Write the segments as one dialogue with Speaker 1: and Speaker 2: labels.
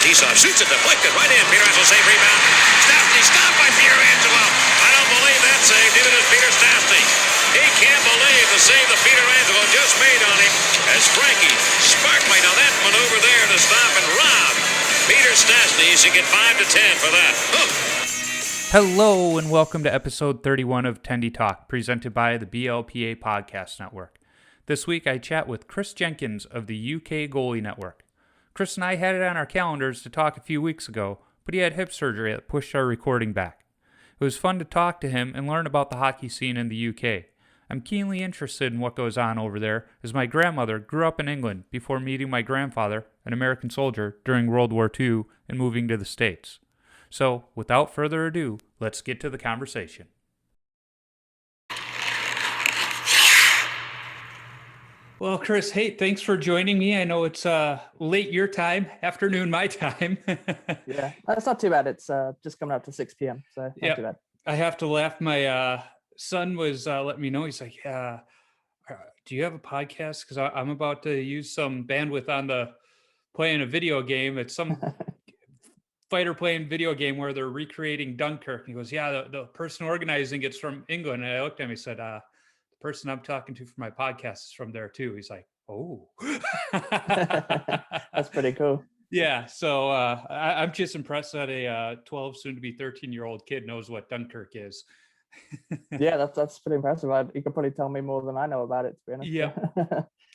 Speaker 1: T-Soft shoots it, deflected right in. Pietrangelo save rebound. Stastny stopped by Pietrangelo. I don't believe that save. Neither does Peter Stastny. He can't believe the save that Pietrangelo just made on him as Frankie Sparkly. Now that maneuver there to stop and rob Peter Stastny. He should get 5 to 10 for that.
Speaker 2: Hello and welcome to episode 31 of Tendy Talk, presented by the BLPA Podcast Network. This week I chat with Chris Jenkins of the UK Goalie Network. Chris and I had it on our calendars to talk a few weeks ago, but he had hip surgery that pushed our recording back. It was fun to talk to him and learn about the hockey scene in the UK. I'm keenly interested in what goes on over there, as my grandmother grew up in England before meeting my grandfather, an American soldier, during World War II and moving to the States. So, without further ado, let's get to the conversation. Well, Chris, hey, thanks for joining me. I know it's late your time, afternoon my time.
Speaker 3: Yeah, that's not too bad. It's just coming up to 6 p.m., so not too bad.
Speaker 2: I have to laugh. My son was letting me know. He's like, do you have a podcast? Because I'm about to use some bandwidth on playing a video game. It's some fighter playing video game where they're recreating Dunkirk. And he goes, yeah, the person organizing it's from England. And I looked at him, he said, the person I'm talking to for my podcast is from there too. He's like, oh.
Speaker 3: That's pretty cool.
Speaker 2: Yeah. So I'm just impressed that a 12, soon to be 13-year-old kid knows what Dunkirk is.
Speaker 3: Yeah, that's pretty impressive. You could probably tell me more than I know about it, to be honest.
Speaker 2: Yeah.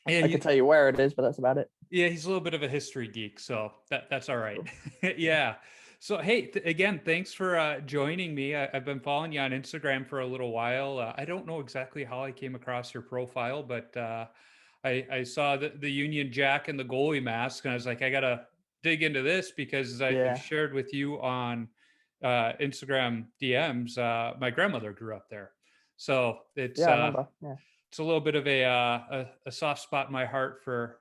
Speaker 3: I can tell you where it is, but that's about it.
Speaker 2: Yeah, he's a little bit of a history geek, so that's all right. Yeah. So, hey, again, thanks for joining me. I've been following you on Instagram for a little while. I don't know exactly how I came across your profile, but I saw the Union Jack and the goalie mask, and I was like, I got to dig into this because I shared with you on Instagram DMs. My grandmother grew up there. So it's
Speaker 3: I remember. Yeah.
Speaker 2: It's a little bit of a soft spot in my heart for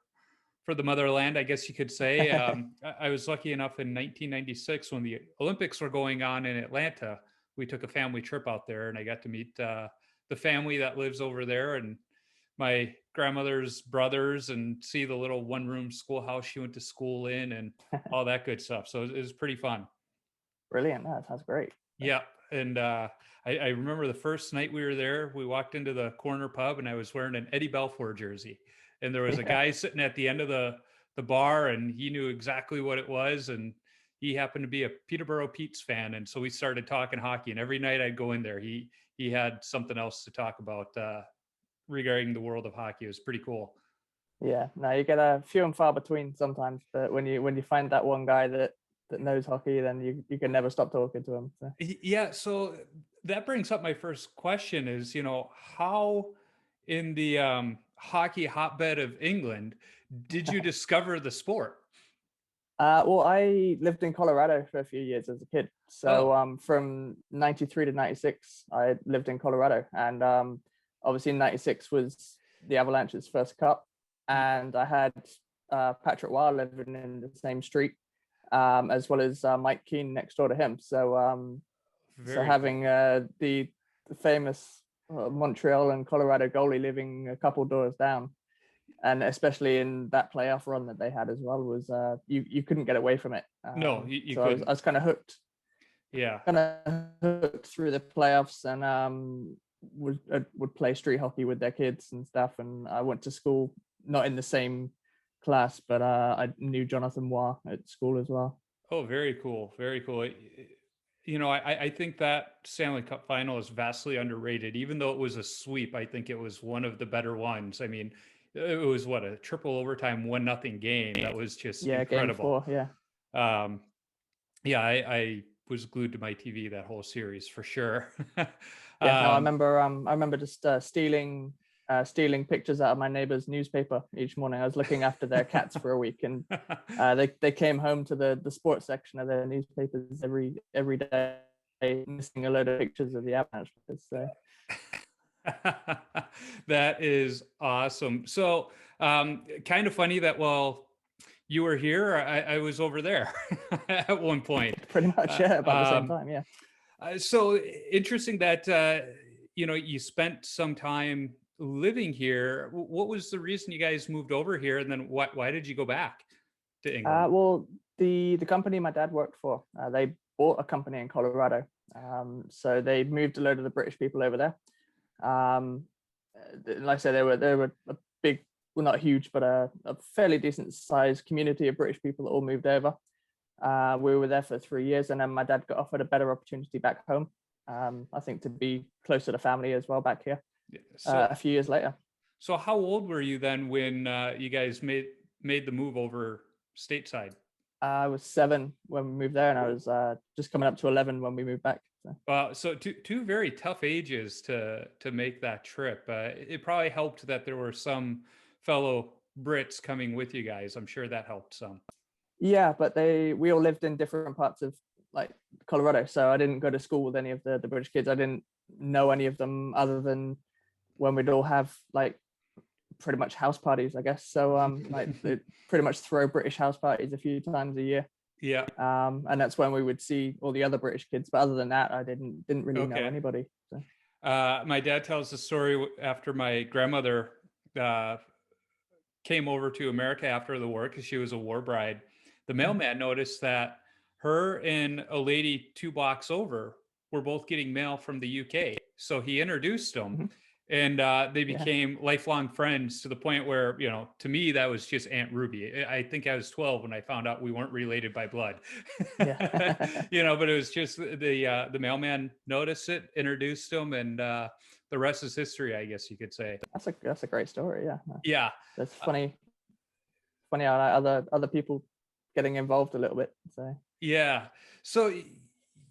Speaker 2: the motherland, I guess you could say. I was lucky enough in 1996 when the Olympics were going on in Atlanta. We took a family trip out there, and I got to meet the family that lives over there and my grandmother's brothers, and see the little one-room schoolhouse she went to school in and all that good stuff. So it was pretty fun.
Speaker 3: Brilliant. That sounds great.
Speaker 2: Yeah. And I remember the first night we were there, we walked into the corner pub and I was wearing an Eddie Belfour jersey. And there was a guy sitting at the end of the bar, and he knew exactly what it was. And he happened to be a Peterborough Pete's fan. And so we started talking hockey, and every night I'd go in there, he had something else to talk about regarding the world of hockey. It was pretty cool.
Speaker 3: Yeah, no, you get a few and far between sometimes, but when you find that one guy that knows hockey, then you can never stop talking to him. So.
Speaker 2: Yeah. So that brings up my first question is, how in the hockey hotbed of England did you discover the sport?
Speaker 3: Well, I lived in Colorado for a few years as a kid. So from 93 to 96, I lived in Colorado. And obviously 96 was the Avalanche's first cup. And I had Patrick Waugh living in the same street, as well as Mike Keane next door to him. So having the famous Montreal and Colorado goalie living a couple doors down, and especially in that playoff run that they had as well, was you couldn't get away from it.
Speaker 2: No, you
Speaker 3: so
Speaker 2: couldn't.
Speaker 3: I was kind of hooked.
Speaker 2: Yeah,
Speaker 3: kind of hooked through the playoffs, and would play street hockey with their kids and stuff. And I went to school, not in the same class, but I knew Jonathan Waugh at school as well.
Speaker 2: Oh, very cool. Very cool. I think that Stanley Cup final is vastly underrated. Even though it was a sweep, I think it was one of the better ones. I mean, it was a triple overtime 1-0 game. That was just incredible.
Speaker 3: Game 4,
Speaker 2: yeah. I was glued to my TV that whole series for sure.
Speaker 3: I remember just stealing pictures out of my neighbor's newspaper each morning. I was looking after their cats for a week, and they came home to the sports section of their newspapers every day, missing a load of pictures of the Avalanche. So.
Speaker 2: That is awesome. So kind of funny that while you were here, I was over there at one point.
Speaker 3: Pretty much, about the same time, yeah.
Speaker 2: So interesting that you spent some time living here. What was the reason you guys moved over here, and then why did you go back? to England?
Speaker 3: Well, the company my dad worked for, they bought a company in Colorado. So they moved a load of the British people over there. Like I said, they were a big, well, not huge, but a fairly decent sized community of British people that all moved over. We were there for 3 years, and then my dad got offered a better opportunity back home. I think to be closer to family as well back here. A few years later.
Speaker 2: So how old were you then when you guys made the move over stateside?
Speaker 3: I was 7 when we moved there, and I was just coming up to 11 when we moved back.
Speaker 2: So two very tough ages to make that trip. It probably helped that there were some fellow Brits coming with you guys. I'm sure that helped some.
Speaker 3: Yeah, but we all lived in different parts of like Colorado, so I didn't go to school with any of the British kids. I didn't know any of them other than when we'd all have like pretty much house parties, I guess. So like they pretty much throw British house parties a few times a year.
Speaker 2: Yeah.
Speaker 3: And that's when we would see all the other British kids. But other than that, I didn't really know anybody. So.
Speaker 2: My dad tells the story after my grandmother came over to America after the war because she was a war bride. The mailman noticed that her and a lady 2 blocks over were both getting mail from the UK. So he introduced them. And they became lifelong friends to the point where, to me, that was just Aunt Ruby. I think I was 12 when I found out we weren't related by blood. But it was just the mailman noticed it, introduced him, and the rest is history, I guess you could say.
Speaker 3: That's a great story. Yeah.
Speaker 2: Yeah.
Speaker 3: That's funny how other people getting involved a little bit. So.
Speaker 2: Yeah. So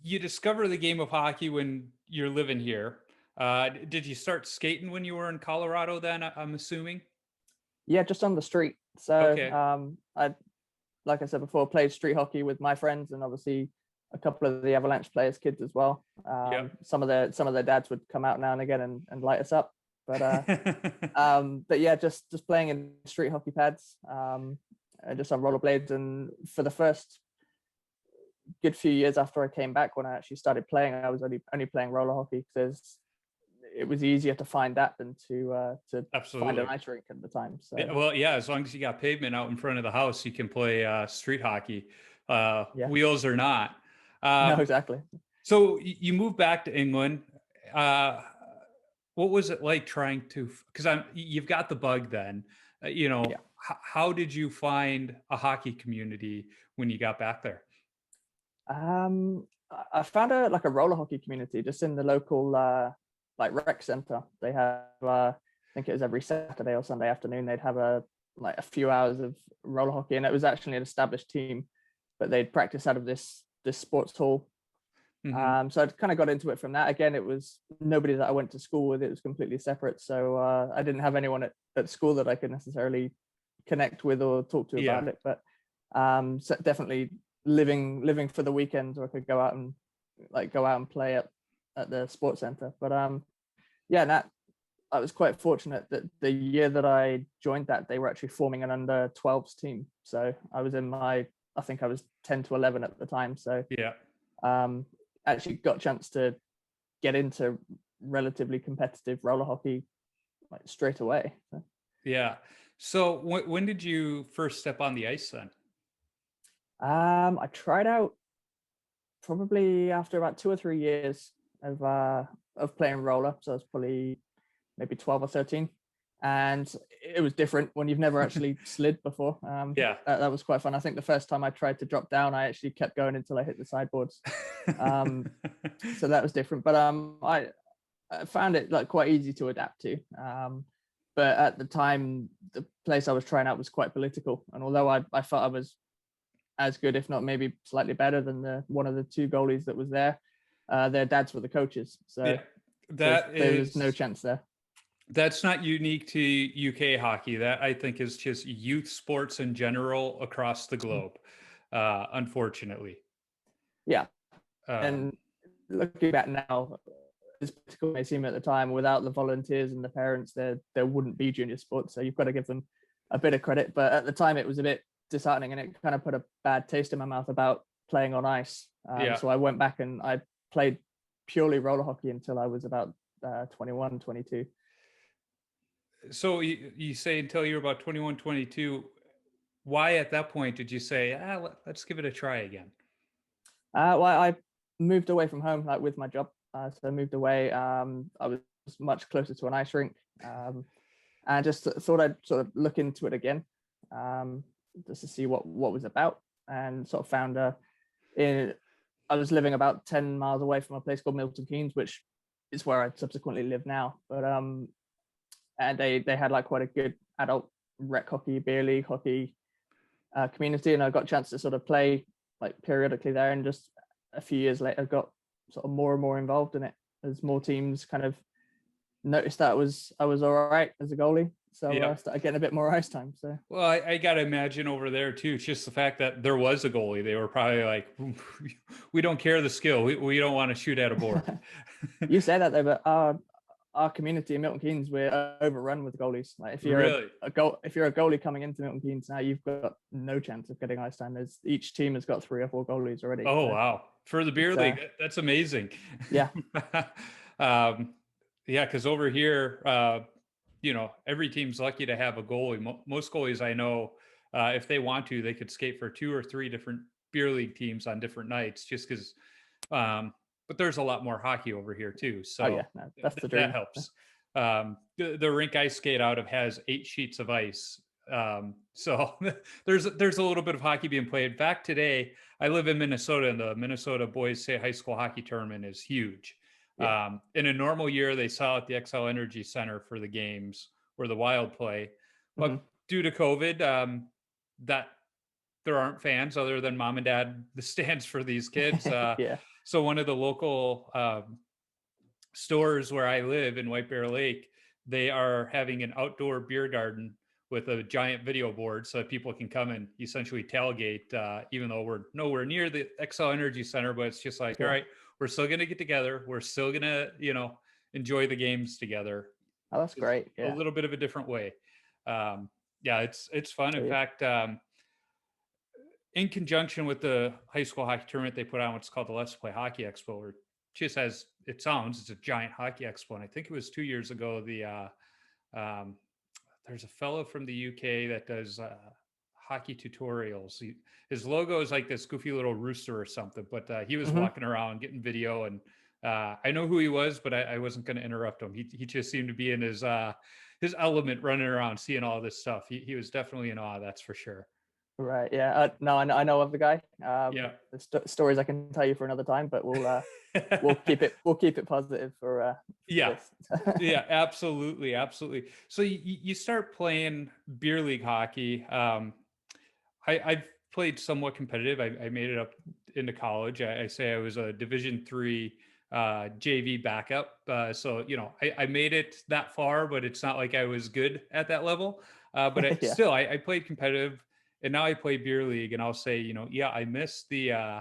Speaker 2: you discover the game of hockey when you're living here. Did you start skating when you were in Colorado then, I'm assuming?
Speaker 3: Yeah, just on the street. So
Speaker 2: okay.
Speaker 3: I, like I said before, played street hockey with my friends, and obviously a couple of the Avalanche players' kids as well. Some of their dads would come out now and again and light us up. But yeah, just playing in street hockey pads, just on rollerblades. And for the first good few years after I came back, when I actually started playing, I was only playing roller hockey because it was easier to find that than to find an ice rink at the time. So
Speaker 2: as long as you got pavement out in front of the house, you can play street hockey, wheels or not.
Speaker 3: No, exactly.
Speaker 2: So you moved back to England. What was it like trying to? Because you've got the bug then. How did you find a hockey community when you got back there?
Speaker 3: I found a roller hockey community just in the local rec center. They have I think it was every Saturday or Sunday afternoon they'd have a few hours of roller hockey, and it was actually an established team, but they'd practice out of this sports hall. So I kind of got into it from that. Again, it was nobody that I went to school with. It was completely separate, so I didn't have anyone at school that I could necessarily connect with or talk to about it. But so definitely living for the weekends, where I could go out and play at the sports center. But I was quite fortunate that the year that I joined that, they were actually forming an under 12s team. So I was I think I was 10 to 11 at the time. So actually got a chance to get into relatively competitive roller hockey straight away.
Speaker 2: So when did you first step on the ice then?
Speaker 3: I tried out probably after about 2 or 3 years of playing roller. So I was probably maybe 12 or 13. And it was different when you've never actually slid before. That was quite fun. I think the first time I tried to drop down, I actually kept going until I hit the sideboards. So that was different. But I found it quite easy to adapt to. But at the time, the place I was trying out was quite political. And although I felt I was as good, if not maybe slightly better than one of the 2 goalies that was there, their dads were the coaches. So there was no chance there.
Speaker 2: That's not unique to UK hockey. That I think is just youth sports in general across the globe, unfortunately.
Speaker 3: Yeah. And looking back now, as political may seem at the time, without the volunteers and the parents, there wouldn't be junior sports. So you've got to give them a bit of credit. But at the time, it was a bit disheartening, and it kind of put a bad taste in my mouth about playing on ice. So I went back and I played purely roller hockey until I was about 21, 22.
Speaker 2: So you say until you're about 21, 22, why at that point did you say, let's give it a try again?
Speaker 3: Well, I moved away from home, like with my job. So I moved away. I was much closer to an ice rink, and just thought I'd sort of look into it again, just to see what was about, and sort of found I was living about 10 miles away from a place called Milton Keynes, which is where I subsequently live now. But and they had like quite a good adult rec hockey, beer league hockey community, and I got a chance to sort of play like periodically there, and just a few years later got sort of more and more involved in it as more teams kind of noticed that I was all right as a goalie, so I started getting a bit more ice time. So
Speaker 2: well, I gotta imagine over there too, it's just the fact that there was a goalie, they were probably like, we don't care the skill, we don't want to shoot at a board.
Speaker 3: You say that though, but our community in Milton Keynes, we're overrun with goalies. Like if you're
Speaker 2: Really?
Speaker 3: if you're a goalie coming into Milton Keynes now, you've got no chance of getting ice time. There's each team has got 3 or 4 goalies already.
Speaker 2: Oh, so, wow. For the beer league, that's amazing.
Speaker 3: Yeah.
Speaker 2: Yeah, because over here, every team's lucky to have a goalie. Most goalies I know, if they want to, they could skate for 2 or 3 different beer league teams on different nights, just because. But there's a lot more hockey over here too, so
Speaker 3: that's the dream.
Speaker 2: That helps. The rink I skate out of has 8 sheets of ice, so there's a little bit of hockey being played. Back today, I live in Minnesota, and the Minnesota Boys State High School Hockey Tournament is huge. Yeah. In a normal year, they sell at the XL Energy Center for the games where the Wild play, but due to COVID, that there aren't fans other than mom and dad, the stands for these kids. So one of the local stores where I live in White Bear Lake, they are having an outdoor beer garden with a giant video board so that people can come and essentially tailgate, even though we're nowhere near the XL Energy Center, but it's just like, all right, we're still going to get together. We're still going to, enjoy the games together.
Speaker 3: Oh, that's great.
Speaker 2: A little bit of a different way. It's fun. In fact, in conjunction with the high school hockey tournament, they put on what's called the Let's Play Hockey Expo, or just as it sounds, it's a giant hockey expo. And I think it was 2 years ago, there's a fellow from the UK that does hockey tutorials. His logo is like this goofy little rooster or something, but he was walking around getting video, and I know who he was, but I wasn't going to interrupt him. He just seemed to be in his element, running around, seeing all this stuff. He was definitely in awe, that's for sure.
Speaker 3: Right. Yeah. No, I know of the guy. The stories I can tell you for another time, but we'll keep it positive for this.
Speaker 2: Yeah, absolutely. So you start playing beer league hockey. I've played somewhat competitive. I made it up into college. I say I was a Division III JV backup. So I made it that far, but it's not like I was good at that level. But still, I played competitive. And now I play beer league, and I'll say, I miss the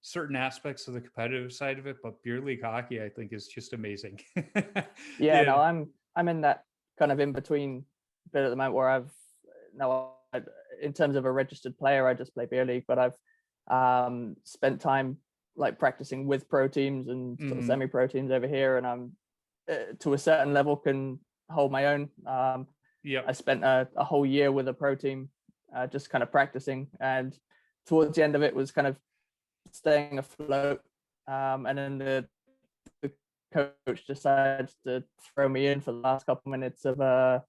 Speaker 2: certain aspects of the competitive side of it, but beer league hockey, I think, is just amazing.
Speaker 3: No, I'm in that kind of in between bit at the moment where in terms of a registered player, I just play beer league, but I've spent time like practicing with pro teams and sort of semi-pro teams over here, and I'm to a certain level can hold my own. I spent a whole year with a pro team. Just kind of practicing, and towards the end of it was kind of staying afloat, and then the coach decided to throw me in for the last couple minutes of a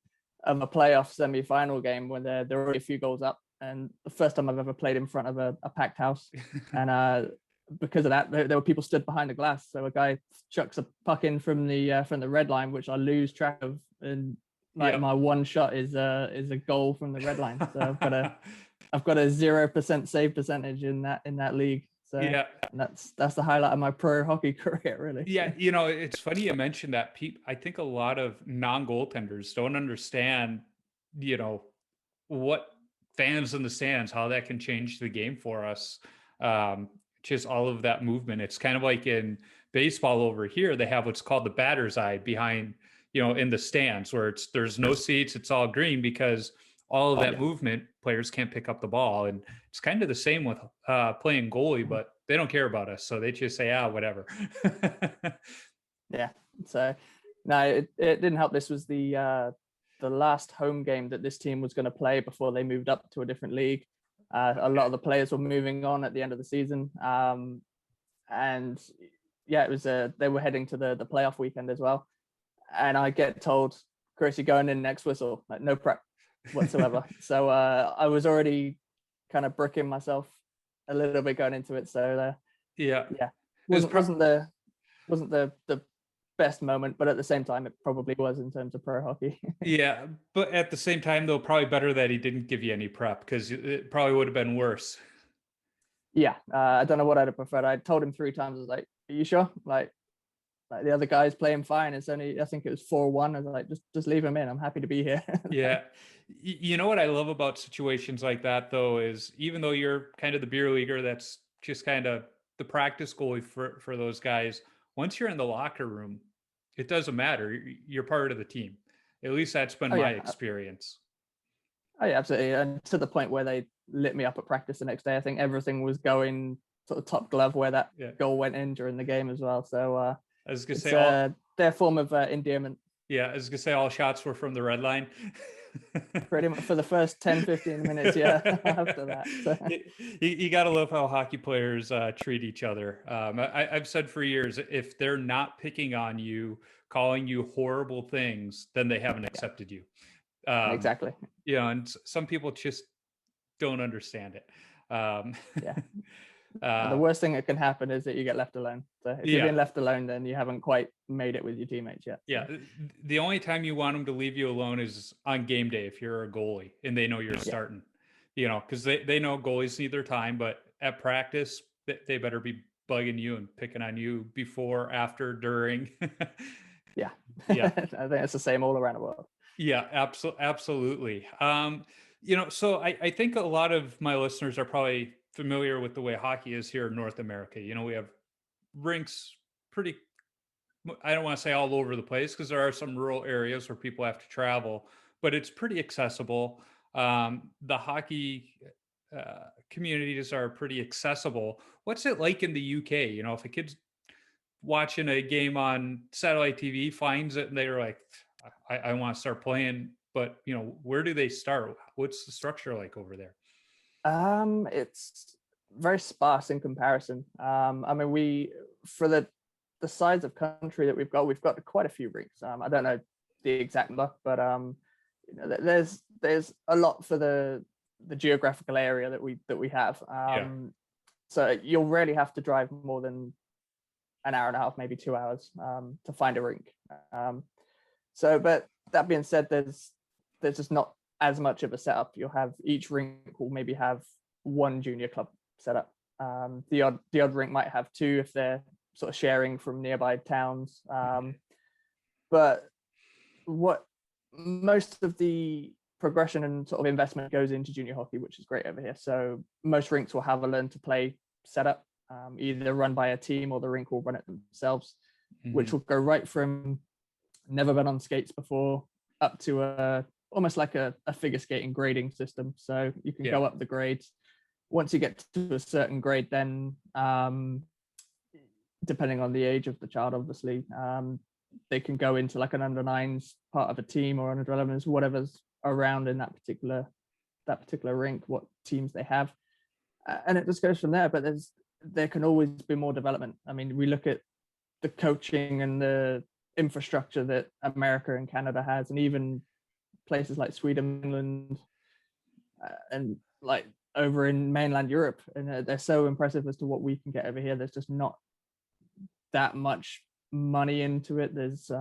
Speaker 3: playoff semi-final game when they're already a few goals up, and the first time I've ever played in front of a packed house. And because of that, there were people stood behind the glass, so a guy chucks a puck in from the red line, which I lose track of, and my one shot is a goal from the red line. So I've got a 0% save percentage in that league. So that's the highlight of my pro hockey career, really.
Speaker 2: Yeah, it's funny you mentioned that. I think a lot of non-goaltenders don't understand, what fans in the stands, how that can change the game for us. Just all of that movement. It's kind of like in baseball over here, they have what's called the batter's eye behind, in the stands, where there's no seats, it's all green, because all of that movement, players can't pick up the ball. And it's kind of the same with playing goalie, but they don't care about us, so they just say, whatever.
Speaker 3: So no, it didn't help. This was the the last home game that this team was going to play before they moved up to a different league. A lot of the players were moving on at the end of the season, and yeah, it was they were heading to the playoff weekend as well. And I get told, Chris, you're going in next whistle, like no prep whatsoever. So I was already kind of bricking myself a little bit going into it. So
Speaker 2: yeah,
Speaker 3: wasn't the best moment, but at the same time, it probably was in terms of pro hockey.
Speaker 2: Yeah, but at the same time, though, probably better that he didn't give you any prep, because it probably would have been worse.
Speaker 3: Yeah, I don't know what I'd have preferred. I told him 3 times. I was like, "Are you sure?" Like the other guy's playing fine. It's only, I think it was 4-1. I was like, just leave him in. I'm happy to be here.
Speaker 2: Yeah. You know what I love about situations like that, though, is even though you're kind of the beer leaguer, that's just kind of the practice goalie for those guys. Once you're in the locker room, it doesn't matter. You're part of the team. At least that's been my experience.
Speaker 3: Oh yeah, absolutely. And to the point where they lit me up at practice the next day. I think everything was going sort of top glove where that goal went in during the game as well. So
Speaker 2: I was gonna say
Speaker 3: their form of endearment.
Speaker 2: Yeah, I was gonna say all shots were from the red line.
Speaker 3: Pretty much for the first 10-15 minutes, yeah. After that, so.
Speaker 2: You got to love how hockey players treat each other. I've said for years, if they're not picking on you, calling you horrible things, then they haven't accepted you.
Speaker 3: Exactly.
Speaker 2: Yeah, and some people just don't understand it.
Speaker 3: The worst thing that can happen is that you get left alone. So if you're being left alone, then you haven't quite made it with your teammates yet.
Speaker 2: Yeah, the only time you want them to leave you alone is on game day if you're a goalie and they know you're starting. You know, because they know goalies need their time, but at practice they better be bugging you and picking on you before, after, during.
Speaker 3: Yeah. I think it's the same all around the world.
Speaker 2: Yeah, absolutely. You know, so I think a lot of my listeners are probably familiar with the way hockey is here in North America. You know, we have rinks pretty, I don't want to say all over the place, because there are some rural areas where people have to travel, but it's pretty accessible. The hockey communities are pretty accessible. What's it like in the UK? You know, if a kid's watching a game on satellite TV, finds it, and they're like, I want to start playing, but you know, where do they start? What's the structure like over there?
Speaker 3: It's very sparse in comparison. I mean, for the size of country that we've got quite a few rinks. I don't know the exact number, but you know, there's a lot for the geographical area that we have. So you'll rarely have to drive more than an hour and a half, maybe 2 hours, to find a rink. But that being said, there's just not as much of a setup. You'll have, each rink will maybe have one junior club set up. The odd rink might have 2 if they're sort of sharing from nearby towns. But what most of the progression and sort of investment goes into junior hockey, which is great over here. So most rinks will have a learn to play setup, either run by a team or the rink will run it themselves, which will go right from never been on skates before up to almost like a figure skating grading system. So you can go up the grades. Once you get to a certain grade, then depending on the age of the child, obviously, they can go into like an under 9s part of a team, or under 11s, whatever's around in that particular rink, what teams they have, and it just goes from there. But there can always be more development. I mean, we look at the coaching and the infrastructure that America and Canada has, and even places like Sweden, Finland, and like over in mainland Europe, and they're so impressive as to what we can get over here. There's just not that much money into it. There's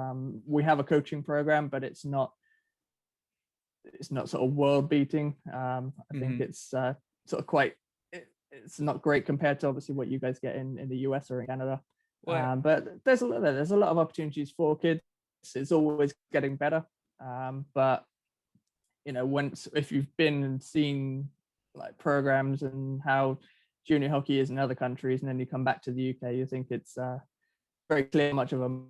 Speaker 3: we have a coaching program, but it's not sort of world beating. I think it's sort of quite, it's not great compared to obviously what you guys get in the US or in Canada. But there's a lot of opportunities for kids. It's always getting better. But you know, if you've been and seen like programs and how junior hockey is in other countries, and then you come back to the UK, you think it's very clear how much of a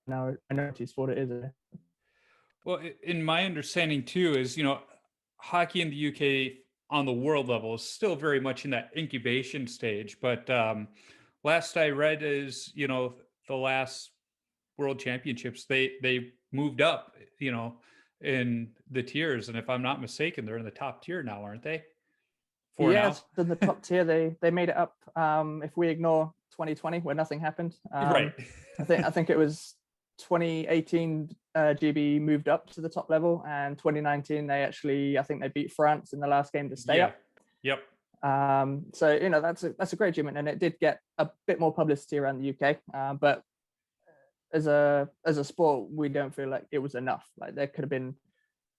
Speaker 3: minority sport it is.
Speaker 2: Well, in my understanding too is, you know, hockey in the UK on the world level is still very much in that incubation stage. But last I read is, you know, the last World Championships, they moved up, in the tiers. And if I'm not mistaken, they're in the top tier now, aren't they? For now?
Speaker 3: Yes, in the top tier, they made it up. If we ignore 2020 where nothing happened,
Speaker 2: Right.
Speaker 3: I think it was 2018 GB moved up to the top level, and 2019 I think they beat France in the last game to stay up.
Speaker 2: Yep.
Speaker 3: So that's a great achievement, and it did get a bit more publicity around the UK. But as a sport, we don't feel like it was enough. Like there could have been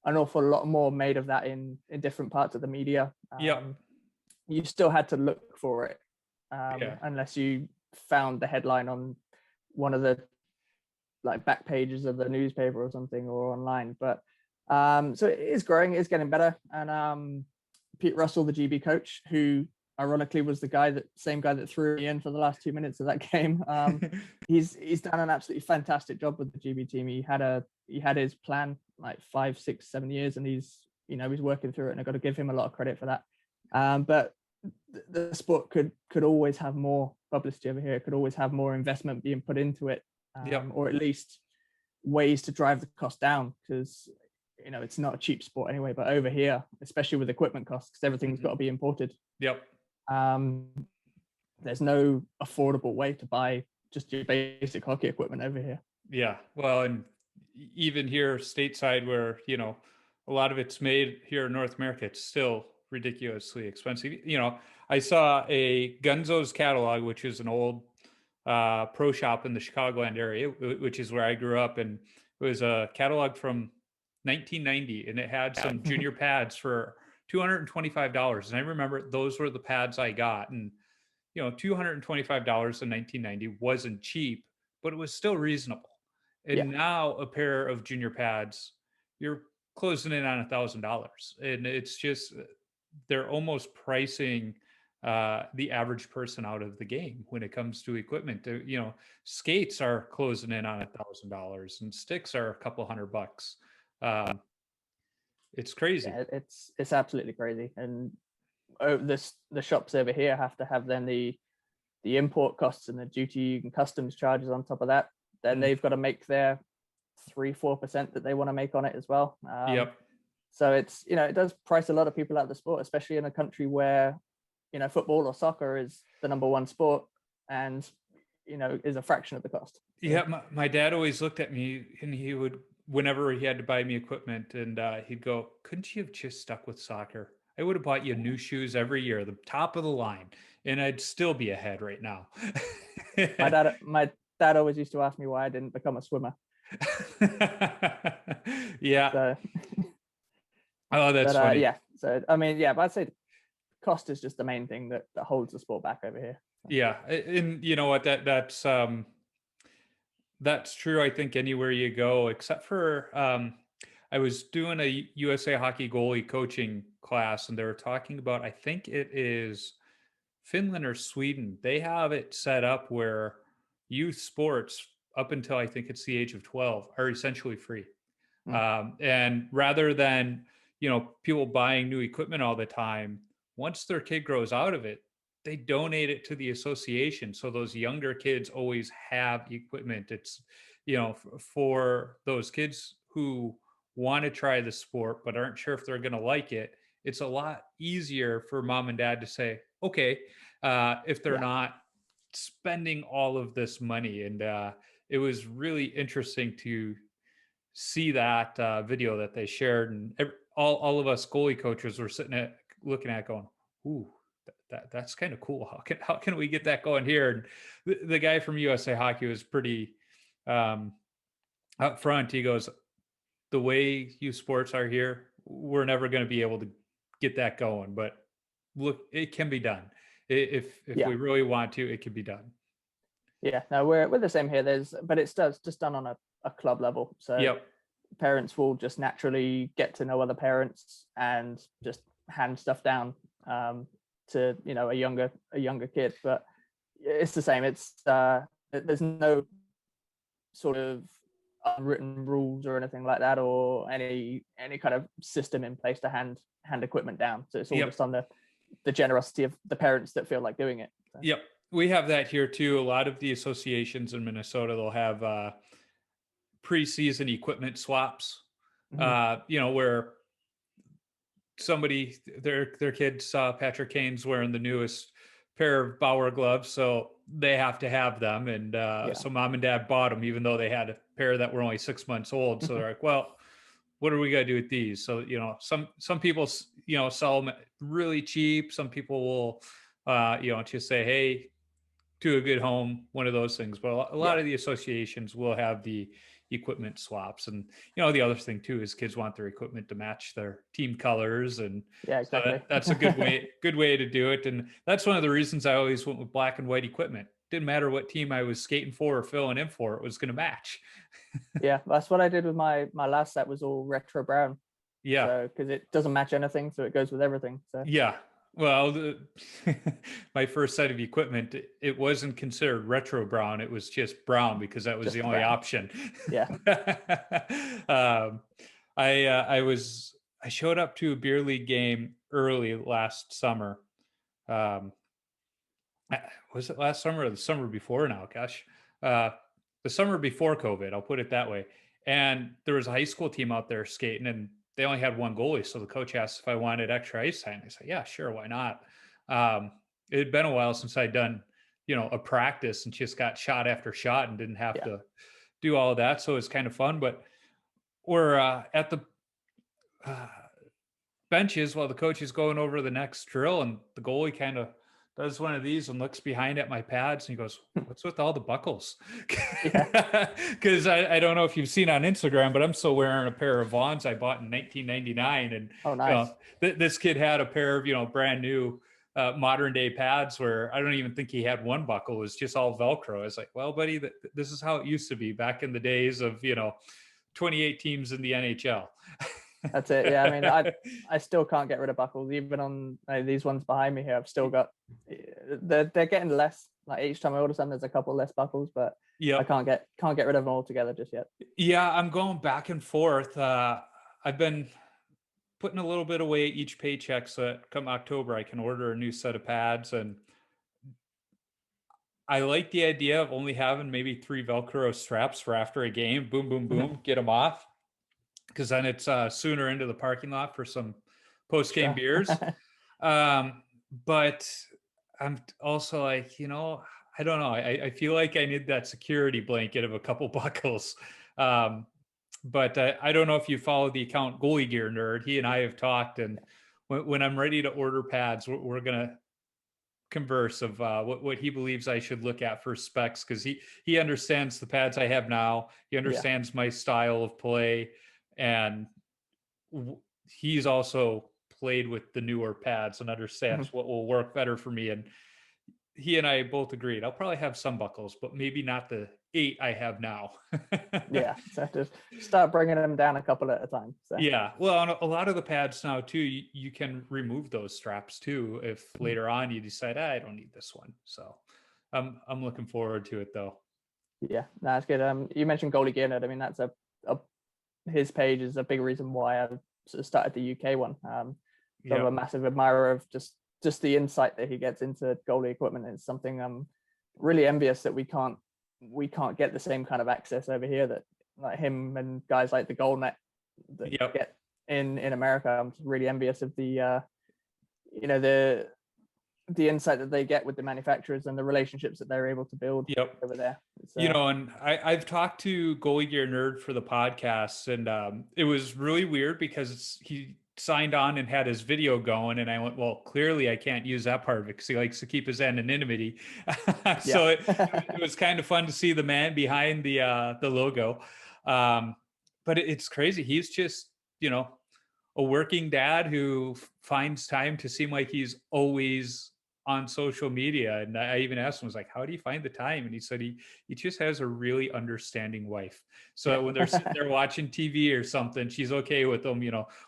Speaker 3: an awful lot more made of that in different parts of the media. You still had to look for it, unless you found the headline on one of the like back pages of the newspaper or something, or online. But so it is growing, it's getting better. And Pete Russell, the GB coach, who ironically was the same guy that threw me in for the last 2 minutes of that game, he's done an absolutely fantastic job with the GB team. He had his plan like 5, 6, 7 years, and he's working through it, and I've got to give him a lot of credit for that. But the sport could always have more publicity over here. It could always have more investment being put into it, or at least ways to drive the cost down, because it's not a cheap sport anyway. But over here, especially with equipment costs, because everything's got to be imported. There's no affordable way to buy just your basic hockey equipment over here.
Speaker 2: Yeah, well, and even here stateside, where a lot of it's made here in North America, it's still ridiculously expensive. I saw a Gunzo's catalog, which is an old pro shop in the Chicagoland area, which is where I grew up, and it was a catalog from 1990, and it had some junior pads for $225. And I remember those were the pads I got, and $225 in 1990 wasn't cheap, but it was still reasonable. And now a pair of junior pads, you're closing in on $1,000, and it's just they're almost pricing the average person out of the game when it comes to equipment. Skates are closing in on $1,000, and sticks are a couple $100. It's crazy.
Speaker 3: Yeah, it's absolutely crazy. And the shops over here have to have then the import costs and the duty and customs charges on top of that. Then they've got to make their 3-4% that they want to make on it as well. So it's it does price a lot of people out of the sport, especially in a country where football or soccer is the number one sport, and is a fraction of the cost.
Speaker 2: My dad always looked at me, and he would, whenever he had to buy me equipment, and he'd go, "Couldn't you have just stuck with soccer? I would have bought you new shoes every year, the top of the line, and I'd still be ahead right now."
Speaker 3: My dad always used to ask me why I didn't become a swimmer.
Speaker 2: So, oh, that's funny.
Speaker 3: So but I'd say cost is just the main thing that holds the sport back over here.
Speaker 2: Yeah, and you know what, that's true. I think anywhere you go, except for I was doing a USA Hockey goalie coaching class, and they were talking about, I think it is Finland or Sweden. They have it set up where youth sports up until I think it's the age of 12 are essentially free. And rather than people buying new equipment all the time, once their kid grows out of it, they donate it to the association. So those younger kids always have equipment. It's, for those kids who want to try the sport but aren't sure if they're going to like it, it's a lot easier for mom and dad to say, okay, if they're not spending all of this money. And it was really interesting to see that video that they shared. And all of us goalie coaches were looking at going, ooh, that's kind of cool. How can we get that going here? And the guy from USA Hockey was pretty up front. He goes, the way youth sports are here, we're never going to be able to get that going. But look, it can be done. If we really want to, it can be done.
Speaker 3: Yeah, no, we're the same here. But it's just done on a club level. So parents will just naturally get to know other parents and just hand stuff down to a younger kid. But it's the same. It's there's no sort of unwritten rules or anything like that, or any kind of system in place to hand equipment down. So it's all just on the generosity of the parents that feel like doing it. So.
Speaker 2: We have that here too. A lot of the associations in Minnesota, they'll have preseason equipment swaps,
Speaker 3: Mhm.
Speaker 2: where somebody, their kid saw Patrick Kane's wearing the newest pair of Bauer gloves, so they have to have them. And
Speaker 3: Yeah.
Speaker 2: so mom and dad bought them, even though they had a pair that were only 6 months old. So they're like, well, what are we gonna do with these? So some people sell them really cheap. Some people will just say, hey, to a good home, one of those things. But a lot
Speaker 3: Yeah.
Speaker 2: of the associations will have the equipment swaps. And the other thing too is kids want their equipment to match their team colors, and
Speaker 3: Yeah,
Speaker 2: so
Speaker 3: exactly.
Speaker 2: that's a good way to do it. And that's one of the reasons I always went with black and white equipment. Didn't matter what team I was skating for or filling in for, it was going to match.
Speaker 3: Yeah, that's what I did with my last set, was all retro brown.
Speaker 2: Yeah.
Speaker 3: So because it doesn't match anything, so it goes with everything. So
Speaker 2: Yeah. Well, my first set of equipment, it wasn't considered retro brown. It was just brown because that was
Speaker 3: just
Speaker 2: the only
Speaker 3: brown.
Speaker 2: option.
Speaker 3: Yeah.
Speaker 2: um, I showed up to a beer league game early last summer. Um, was it last summer or the summer before now? Gosh, the summer before COVID, I'll put it that way. And there was a high school team out there skating, and they only had one goalie. So the coach asked if I wanted extra ice time. I said, yeah, sure, why not? It had been a while since I'd done, a practice and just got shot after shot and didn't have
Speaker 3: Yeah.
Speaker 2: to do all of that. So it's kind of fun. But we're at the uh, benches while the coach is going over the next drill, and the goalie kind of does one of these and looks behind at my pads and he goes, what's with all the buckles?
Speaker 3: Yeah.
Speaker 2: Because I don't know if you've seen on Instagram, but I'm still wearing a pair of Vons I bought in 1999. And
Speaker 3: Oh, nice.
Speaker 2: this kid had a pair of brand new modern day pads where I don't even think he had one buckle. It was just all Velcro. I was like, well, buddy, this is how it used to be back in the days of 28 teams in the NHL.
Speaker 3: That's it. Yeah, I mean, I still can't get rid of buckles, even on these ones behind me here. I've still got. They're getting less. Like each time I order some, there's a couple less buckles, but
Speaker 2: Yeah,
Speaker 3: I can't get rid of them altogether just yet.
Speaker 2: yeah, I'm going back and forth. I've been putting a little bit away each paycheck so that come October I can order a new set of pads. And I like the idea of only having maybe 3 Velcro straps for after a game. Boom, boom, boom, get them off. Because then it's sooner into the parking lot for some post-game
Speaker 3: Sure.
Speaker 2: beers. But I'm also like, I don't know. I feel like I need that security blanket of a couple buckles. But I don't know if you follow the account Goalie Gear Nerd. He and I have talked, and when I'm ready to order pads, we're gonna converse of what he believes I should look at for specs, because he understands the pads I have now. He understands my style of play, and he's also played with the newer pads and understands what will work better for me. And he and I both agreed I'll probably have some buckles, but maybe not the 8 I have now.
Speaker 3: Yeah, so just start bringing them down a couple at a time. So.
Speaker 2: Yeah, well, on a lot of the pads now too, you can remove those straps too if later on you decide I don't need this one. So I'm looking forward to it though.
Speaker 3: Yeah, no, that's good. You mentioned Goalie Gear Nerd. I mean, that's a his page is a big reason why I've sort of started the UK one. I'm a massive admirer of just the insight that he gets into goalie equipment. It's something I'm really envious that we can't get the same kind of access over here that like him and guys like the Goal Net that get in America. I'm really envious of the the insight that they get with the manufacturers and the relationships that they're able to build over there.
Speaker 2: And I've talked to Goalie Gear Nerd for the podcast, and it was really weird because he signed on and had his video going, and I went, well, clearly I can't use that part of it because he likes to keep his anonymity. So it was kind of fun to see the man behind the logo. But it's crazy. He's just, a working dad who finds time to seem like he's always on social media. And I even asked him, I was like, how do you find the time? And he said he just has a really understanding wife. So when they're sitting there watching TV or something, she's okay with them,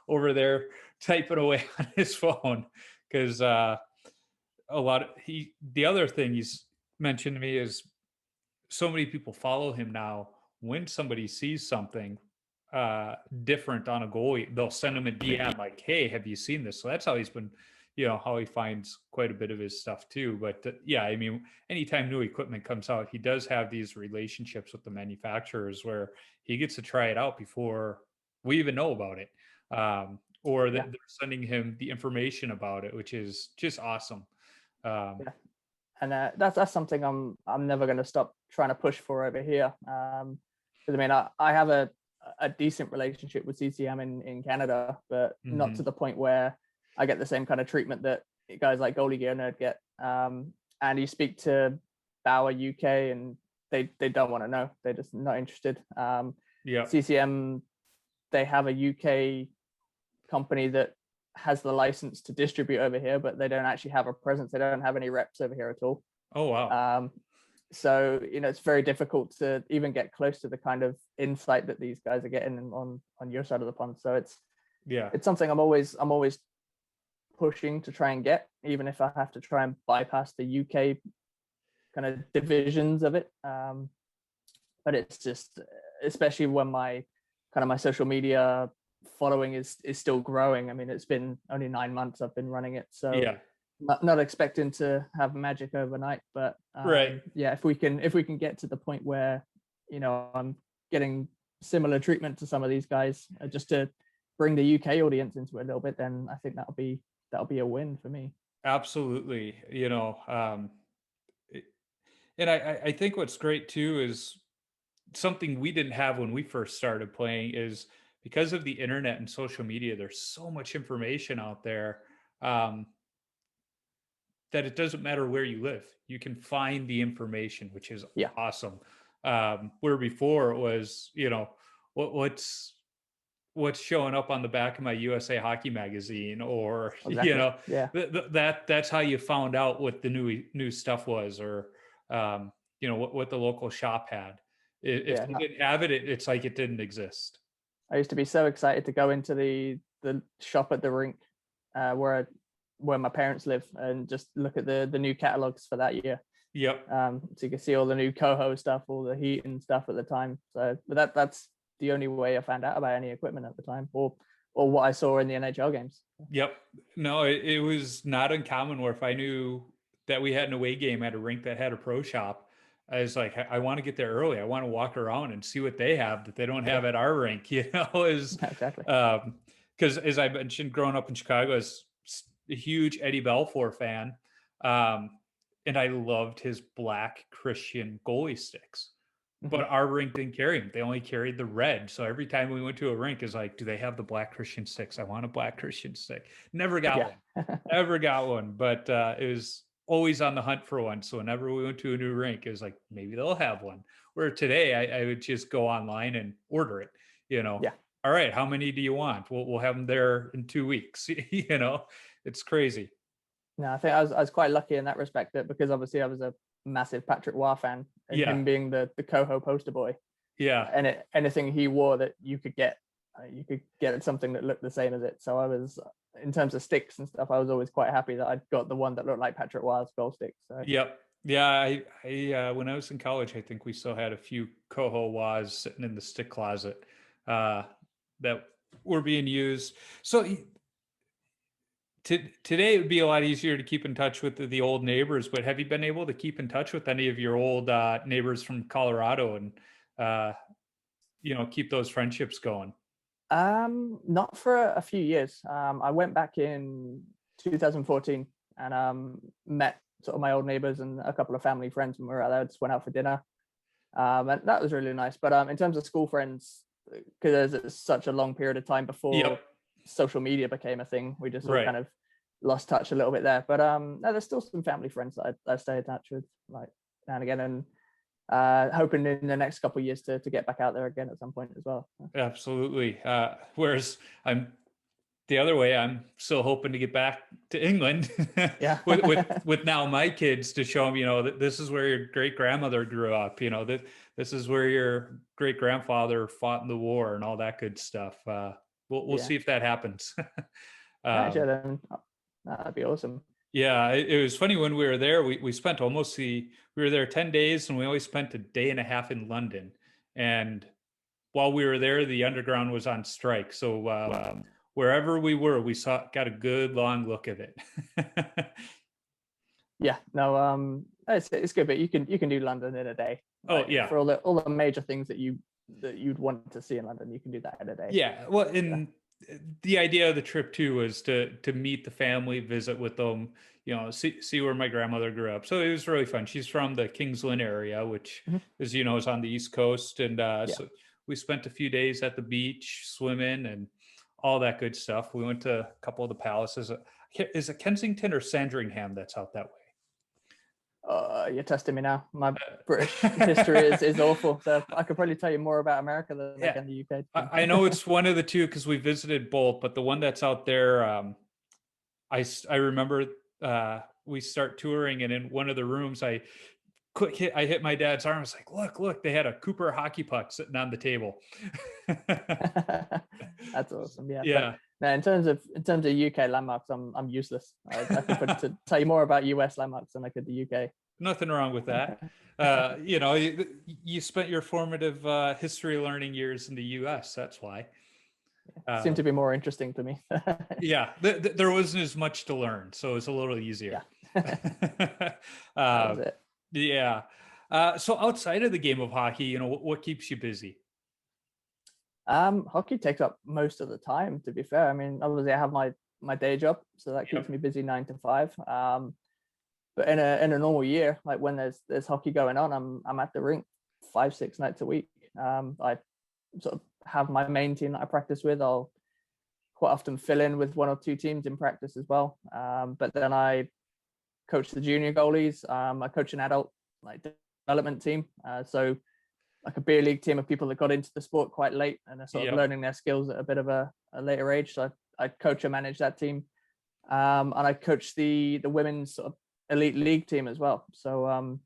Speaker 2: over there typing away on his phone. Because the other thing he's mentioned to me is so many people follow him now. When somebody sees something different on a goalie, they'll send him a DM like, hey, have you seen this? So that's how he's been how he finds quite a bit of his stuff too. But yeah, I mean, anytime new equipment comes out, he does have these relationships with the manufacturers where he gets to try it out before we even know about it. Or that
Speaker 3: Yeah.
Speaker 2: they're sending him the information about it, which is just awesome.
Speaker 3: Yeah. And that's something I'm never going to stop trying to push for over here. Because I mean, I have a decent relationship with CCM in Canada, but not to the point where I get the same kind of treatment that guys like Goalie Gear Nerd get. And you speak to Bauer UK, and they don't want to know. They're just not interested.
Speaker 2: Yeah.
Speaker 3: CCM, they have a UK company that has the license to distribute over here, but they don't actually have a presence. They don't have any reps over here at all.
Speaker 2: Oh, wow.
Speaker 3: So, it's very difficult to even get close to the kind of insight that these guys are getting on your side of the pond. So it's something I'm always pushing to try and get, even if I have to try and bypass the UK kind of divisions of it. But it's just, especially when my social media following is still growing. I mean, it's been only 9 months I've been running it, so not expecting to have magic overnight, but
Speaker 2: right.
Speaker 3: Yeah, if we can get to the point where I'm getting similar treatment to some of these guys, just to bring the UK audience into it a little bit, then I think that'll be a win for me.
Speaker 2: Absolutely. And I think what's great too is something we didn't have when we first started playing is because of the internet and social media, there's so much information out there that it doesn't matter where you live. You can find the information, which is awesome. Where before it was, what's showing up on the back of my USA Hockey magazine, or that's how you found out what the new stuff was, or what the local shop had. If you didn't have it, it's like it didn't exist.
Speaker 3: I used to be so excited to go into the shop at the rink where my parents live, and just look at the new catalogs for that year.
Speaker 2: Yep.
Speaker 3: So you can see all the new Coho stuff, all the heat and stuff at the time. So, but that's the only way I found out about any equipment at the time, or what I saw in the NHL games.
Speaker 2: Yep. No, it was not uncommon where if I knew that we had an away game at a rink that had a pro shop, I was like, I want to get there early. I want to walk around and see what they have that they don't have at our rink,
Speaker 3: Exactly.
Speaker 2: Because as I mentioned, growing up in Chicago, I was a huge Eddie Belfour fan. And I loved his black Christian goalie sticks. But our rink didn't carry them. They only carried the red. So every time we went to a rink, it's like, do they have the black Christian sticks? I want a black Christian stick. Never got one. Never got one. But it was always on the hunt for one. So whenever we went to a new rink, it was like, maybe they'll have one. Where today, I would just go online and order it. All right, how many do you want? We'll have them there in 2 weeks. It's crazy.
Speaker 3: No, I think I was quite lucky in that respect, that because obviously I was a massive Patrick Roy fan, and him being the Coho poster boy.
Speaker 2: Yeah.
Speaker 3: And anything he wore that you could get something that looked the same as it. So I was, in terms of sticks and stuff, I was always quite happy that I'd got the one that looked like Patrick Roy's goal stick. So.
Speaker 2: Yep. Yeah. I when I was in college, I think we still had a few Coho Waz sitting in the stick closet that were being used. So today it would be a lot easier to keep in touch with the old neighbors, but have you been able to keep in touch with any of your old neighbors from Colorado and keep those friendships going?
Speaker 3: Not for a few years. I went back in 2014 and met sort of my old neighbors and a couple of family friends when we were out there. Just went out for dinner, and that was really nice. But in terms of school friends, because there's such a long period of time before social media became a thing, we just all kind of lost touch a little bit there. But no, there's still some family friends that I stay in touch with, like now and again, and hoping in the next couple of years to get back out there again at some point as well.
Speaker 2: Absolutely. Whereas I'm the other way, I'm still hoping to get back to England with now my kids, to show them, that this is where your great grandmother grew up, that this is where your great grandfather fought in the war and all that good stuff. We'll see if that happens.
Speaker 3: That'd be awesome.
Speaker 2: Yeah, it was funny when we were there. We spent we were there 10 days, and we only spent a day and a half in London. And while we were there, the underground was on strike. So wherever we were, we got a good long look at it.
Speaker 3: Yeah, no, it's good, but you can do London in a day.
Speaker 2: Oh
Speaker 3: Like,
Speaker 2: yeah,
Speaker 3: for all the major things that you'd want to see in London, you can do that in a day.
Speaker 2: yeah. Well, and the idea of the trip too was to meet the family, visit with them, see where my grandmother grew up. So it was really fun. She's from the Kingsland area, which,
Speaker 3: Mhm.
Speaker 2: as you know, is on the East Coast, and
Speaker 3: Yeah.
Speaker 2: so we spent a few days at the beach, swimming, and all that good stuff. We went to a couple of the palaces. Is it Kensington or Sandringham that's out that way?
Speaker 3: You're testing me now. My British history is awful, so I could probably tell you more about America than I
Speaker 2: Yeah,
Speaker 3: can the UK.
Speaker 2: I know it's one of the two because we visited both, but the one that's out there, I remember we start touring, and in one of the rooms, I hit my dad's arm. I was like, look, they had a Cooper hockey puck sitting on the table.
Speaker 3: That's awesome. Yeah, but
Speaker 2: Yeah,
Speaker 3: no, in terms of UK landmarks, I'm useless. I could to tell you more about US landmarks than I could the UK.
Speaker 2: nothing wrong with that. You spent your formative history learning years in the U.S. That's why.
Speaker 3: Seemed to be more interesting to me.
Speaker 2: Yeah, there wasn't as much to learn, so it was a little easier.
Speaker 3: Yeah. That was it.
Speaker 2: Yeah. So outside of the game of hockey, what keeps you busy?
Speaker 3: Hockey takes up most of the time, to be fair. I mean, obviously I have my day job, so that keeps
Speaker 2: Yep.
Speaker 3: me busy 9 to 5. But in a normal year, like when there's hockey going on, I'm at the rink 5-6 nights a week. I sort of have my main team that I practice with. I'll quite often fill in with one or two teams in practice as well. But then I coach the junior goalies. I coach an adult like development team. So like a beer league team of people that got into the sport quite late and are sort of
Speaker 2: Yep.
Speaker 3: learning their skills at a bit of a later age. So I coach and manage that team. And I coach the women's sort of elite league team as well. So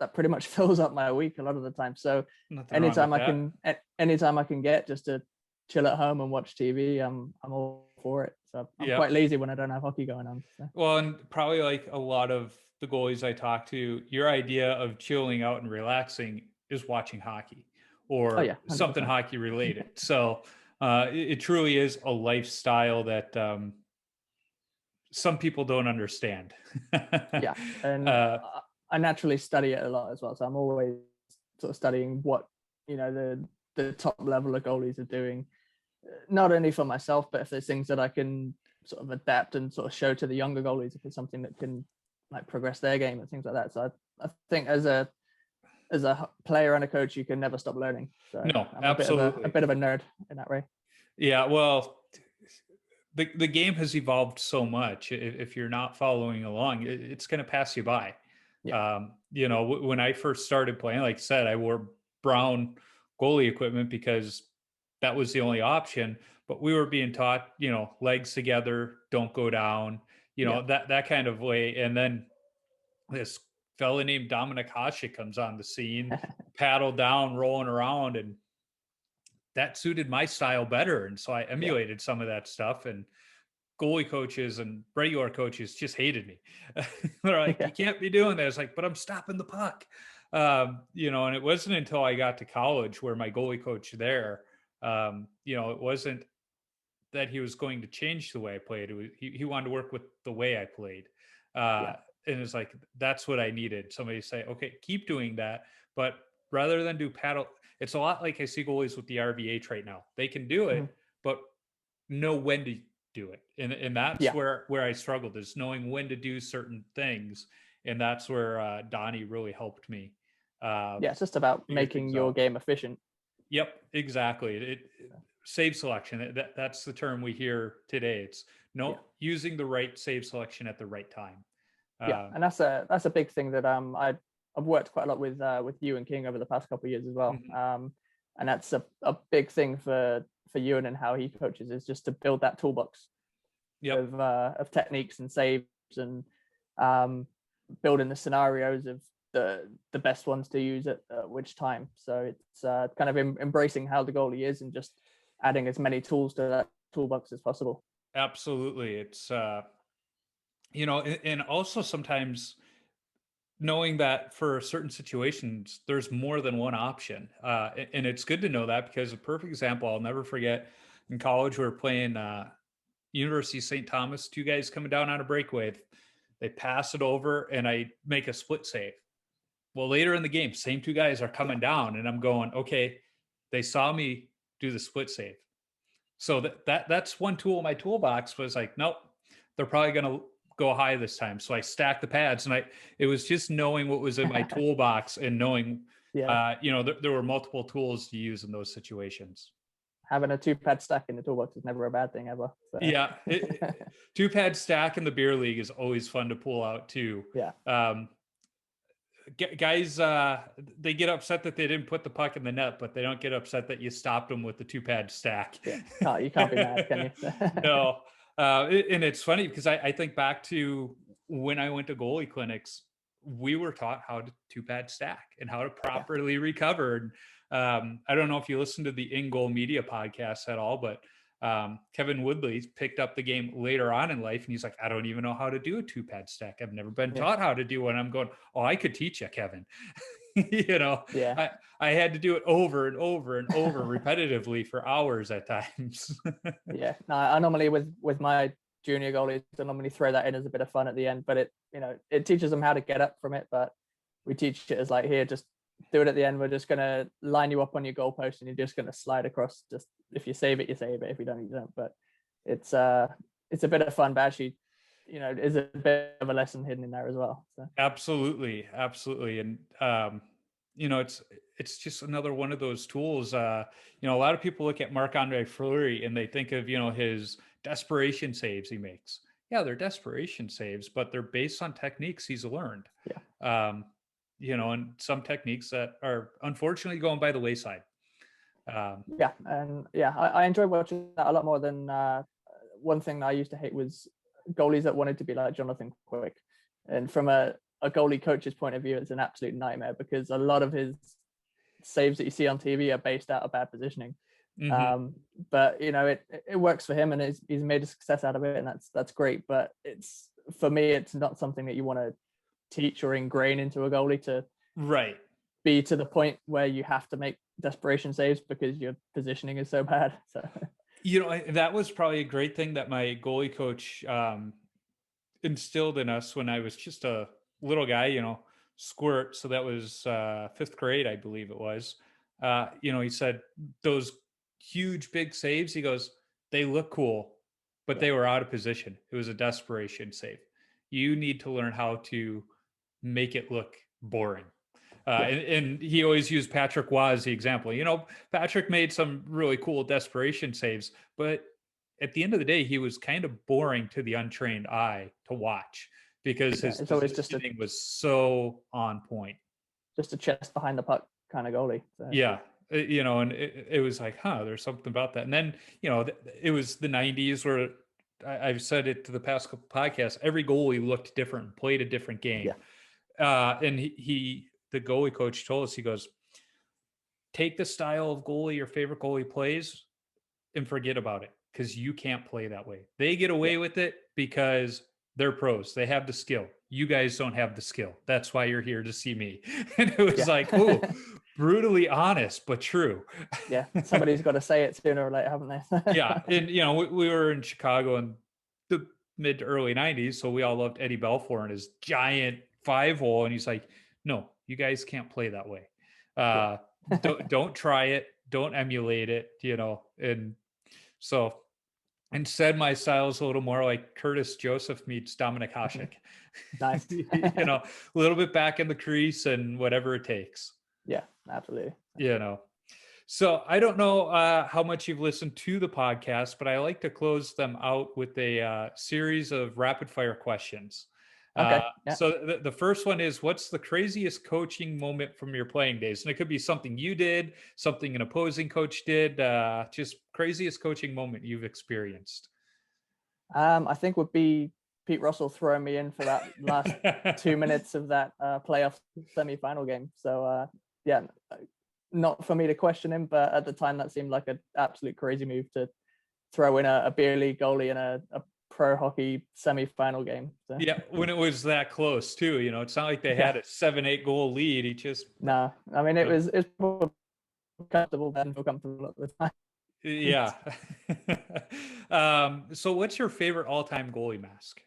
Speaker 3: that pretty much fills up my week a lot of the time. So
Speaker 2: Nothing wrong with that.
Speaker 3: anytime I can get just to chill at home and watch TV, I'm all for it. So I'm
Speaker 2: Yep.
Speaker 3: quite lazy when I don't have hockey going on. So.
Speaker 2: Well, and probably like a lot of the goalies I talk to, your idea of chilling out and relaxing is watching hockey or
Speaker 3: Oh yeah, 100%.
Speaker 2: something hockey related. So it truly is a lifestyle that some people don't understand.
Speaker 3: Yeah, and I naturally study it a lot as well. So I'm always sort of studying what the top level of goalies are doing, not only for myself, but if there's things that I can sort of adapt and sort of show to the younger goalies, if it's something that can like progress their game and things like that. So I think as a player and a coach, you can never stop learning. So
Speaker 2: No,
Speaker 3: I'm
Speaker 2: absolutely.
Speaker 3: a bit of a nerd in that way.
Speaker 2: Yeah, well, the game has evolved so much. If you're not following along, it's going to pass you by.
Speaker 3: Yeah.
Speaker 2: When I first started playing, like I said, I wore brown goalie equipment because that was the only option. But we were being taught, legs together, don't go down,
Speaker 3: Yeah.
Speaker 2: that kind of way. And then this fella named Dominic Hasek comes on the scene, paddle down, rolling around, and that suited my style better. And so I emulated some of that stuff, and goalie coaches and regular coaches just hated me. They're like, you can't be doing that. It's like, but I'm stopping the puck. And it wasn't until I got to college where my goalie coach there, it wasn't that he was going to change the way I played. It was, he wanted to work with the way I played. And it's like, that's what I needed. Somebody to say, okay, keep doing that. But rather than do paddle, it's a lot like I see goalies with the RVH right now. They can do it, but know when to do it. And that's where I struggled, is knowing when to do certain things. And that's where Donnie really helped me.
Speaker 3: It's just about making your game efficient.
Speaker 2: Yep, exactly. Save selection. That's the term we hear today. It's using the right save selection at the right time.
Speaker 3: And that's a big thing that I've worked quite a lot with you and King over the past couple of years as well. And that's a big thing for Ewan and how he coaches, is just to build that toolbox of techniques and saves, and building the scenarios of the best ones to use at which time. So it's kind of embracing how the goalie is and just adding as many tools to that toolbox as possible.
Speaker 2: Absolutely. It's and also sometimes knowing that for certain situations there's more than one option, and it's good to know that, because a perfect example I'll never forget, in college. We were playing University of St. Thomas. Two guys coming down on a breakaway. They pass it over, and I make a split save. Well, later in the game, same two guys are coming down, and I'm going, okay, they saw me do the split save. So that's one tool in my toolbox was like, nope, they're probably going to go high this time. So I stacked the pads, and it was just knowing what was in my toolbox and knowing, there were multiple tools to use in those situations.
Speaker 3: Having a 2-pad stack in the toolbox is never a bad thing ever. So.
Speaker 2: Yeah. 2-pad stack in the beer league is always fun to pull out too.
Speaker 3: Yeah.
Speaker 2: Guys, they get upset that they didn't put the puck in the net, but they don't get upset that you stopped them with the 2-pad stack.
Speaker 3: Yeah. You can't be mad, can you?
Speaker 2: No. And it's funny because I think back to when I went to goalie clinics, we were taught how to 2-pad stack and how to properly recover. I don't know if you listen to the In Goal Media podcast at all, but Kevin Woodley picked up the game later on in life, and he's like, I don't even know how to do a 2-pad stack. I've never been taught how to do one. I'm going, oh, I could teach you, Kevin. I had to do it over and over and over repetitively for hours at times.
Speaker 3: No, I normally with my junior goalies, I normally throw that in as a bit of fun at the end, but it teaches them how to get up from it. But we teach it as like, here, just do it at the end. We're just going to line you up on your goalpost, and you're just going to slide across. Just if you save it, you save it. If you don't, you don't. But it's a bit of fun, but actually, is a bit of a lesson hidden in there as well. So.
Speaker 2: Absolutely. And it's just another one of those tools. A lot of people look at Marc-Andre Fleury and they think of his desperation saves he makes. Yeah, they're desperation saves, but they're based on techniques he's learned. Yeah. And some techniques that are unfortunately going by the wayside. I enjoy watching that a lot more than one thing that I used to hate was goalies that wanted to be like Jonathan Quick. And from a goalie coach's point of view, it's an absolute nightmare because a lot of his saves that you see on TV are based out of bad positioning. Mm-hmm. But it works for him, and he's made a success out of it, and that's great. But for me, it's not something that you want to teach or ingrain into a goalie to be to the point where you have to make desperation saves because your positioning is so bad. So that was probably a great thing that my goalie coach instilled in us when I was just a little guy, squirt. So that was 5th grade, I believe it was. He said those huge big saves, he goes, they look cool, but they were out of position. It was a desperation save. You need to learn how to make it look boring. And he always used Patrick Waugh as the example. Patrick made some really cool desperation saves, but at the end of the day, he was kind of boring to the untrained eye to watch because his positioning was so on point.
Speaker 3: Just a chest behind the puck kind of goalie. So.
Speaker 2: Yeah. And it was like, there's something about that. And then, it was the 90s where I've said it to the past couple podcasts, every goalie looked different, played a different game. Yeah. And the goalie coach told us, he goes, take the style of goalie your favorite goalie plays and forget about it because you can't play that way. They get away with it because they're pros. They have the skill. You guys don't have the skill. That's why you're here to see me. And it was like, oh, brutally honest, but true.
Speaker 3: Yeah. Somebody's got to say it sooner or later, haven't they?
Speaker 2: Yeah. And, we were in Chicago in the mid to early 90s. So we all loved Eddie Belfour and his giant 5-hole. And he's like, no, you guys can't play that way. Don't try it. Don't emulate it, And so instead, my style is a little more like Curtis Joseph meets Dominic Hasek.
Speaker 3: Nice.
Speaker 2: A little bit back in the crease and whatever it takes.
Speaker 3: Yeah, absolutely.
Speaker 2: So I don't know how much you've listened to the podcast, but I like to close them out with a series of rapid fire questions.
Speaker 3: Okay.
Speaker 2: So the first one is, what's the craziest coaching moment from your playing days? And it could be something you did, something an opposing coach did, just craziest coaching moment you've experienced.
Speaker 3: I think would be Pete Russell throwing me in for that last 2 minutes of that playoff semi-final game. So not for me to question him, but at the time that seemed like an absolute crazy move to throw in a beer league goalie in a pro hockey semi-final game. So.
Speaker 2: Yeah, when it was that close too, it's not like they had a 7-8 goal lead. He just
Speaker 3: I mean, it was comfortable, but I didn't feel comfortable at the time.
Speaker 2: Yeah. So what's your favorite all-time goalie mask?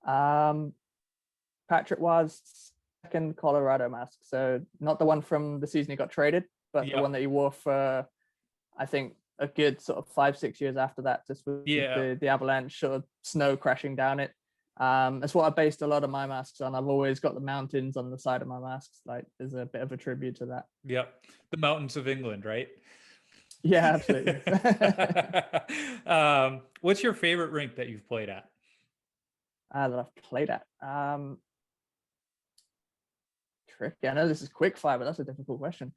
Speaker 3: Um, Patrick was second Colorado mask, so not the one from the season he got traded, but the
Speaker 2: Yeah.
Speaker 3: one that he wore for, I think, a good sort of 5-6 years after that, just with
Speaker 2: Yeah.
Speaker 3: the Avalanche sort of snow crashing down it. That's what I based a lot of my masks on. I've always got the mountains on the side of my masks. Like, there's a bit of a tribute to that.
Speaker 2: Yep. The mountains of England, right?
Speaker 3: Yeah, absolutely.
Speaker 2: What's your favorite rink that you've played at?
Speaker 3: That I've played at. Tricky. I know this is quick fire, but that's a difficult question.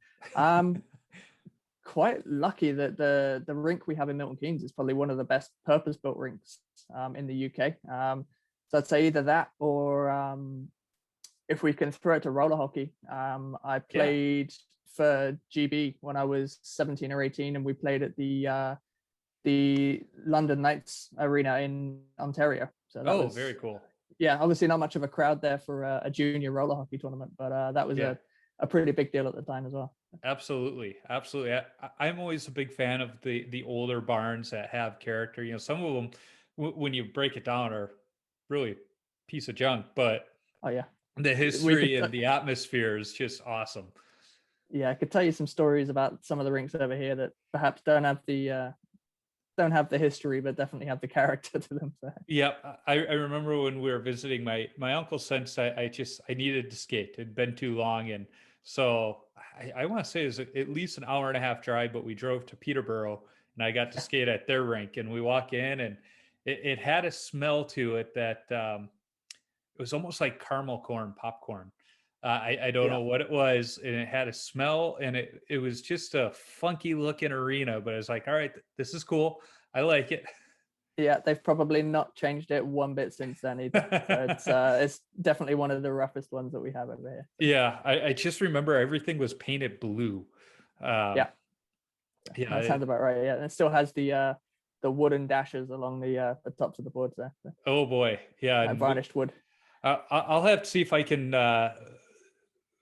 Speaker 3: Quite lucky that the rink we have in Milton Keynes is probably one of the best purpose-built rinks in the UK. So I'd say either that or if we can throw it to roller hockey. I played for GB when I was 17 or 18, and we played at the London Knights Arena in Ontario. So that was
Speaker 2: very cool.
Speaker 3: Yeah, obviously not much of a crowd there for a junior roller hockey tournament, but that was a pretty big deal at the time as well.
Speaker 2: Absolutely. I'm always a big fan of the older barns that have character. You know, some of them, when you break it down, are really a piece of junk, but
Speaker 3: Oh yeah,
Speaker 2: the history and the atmosphere is just awesome.
Speaker 3: Yeah, I could tell you some stories about some of the rinks over here that perhaps don't have the history, but definitely have the character to them. So.
Speaker 2: Yeah, I remember when we were visiting my uncle, since I needed to skate. It'd been too long, and so I want to say it was at least an hour and a half drive, but we drove to Peterborough and I got to skate at their rink, and we walk in and it had a smell to it that it was almost like caramel corn popcorn. I don't know what it was, and it had a smell, and it was just a funky looking arena, but it's like, all right, this is cool. I like it.
Speaker 3: Yeah, they've probably not changed it one bit since then either. So it's definitely one of the roughest ones that we have over here.
Speaker 2: Yeah, I just remember everything was painted blue.
Speaker 3: Yeah, that sounds about right. Yeah, and it still has the wooden dashes along the tops of the boards there. So.
Speaker 2: Oh boy, yeah,
Speaker 3: varnished wood.
Speaker 2: I'll have to see if I can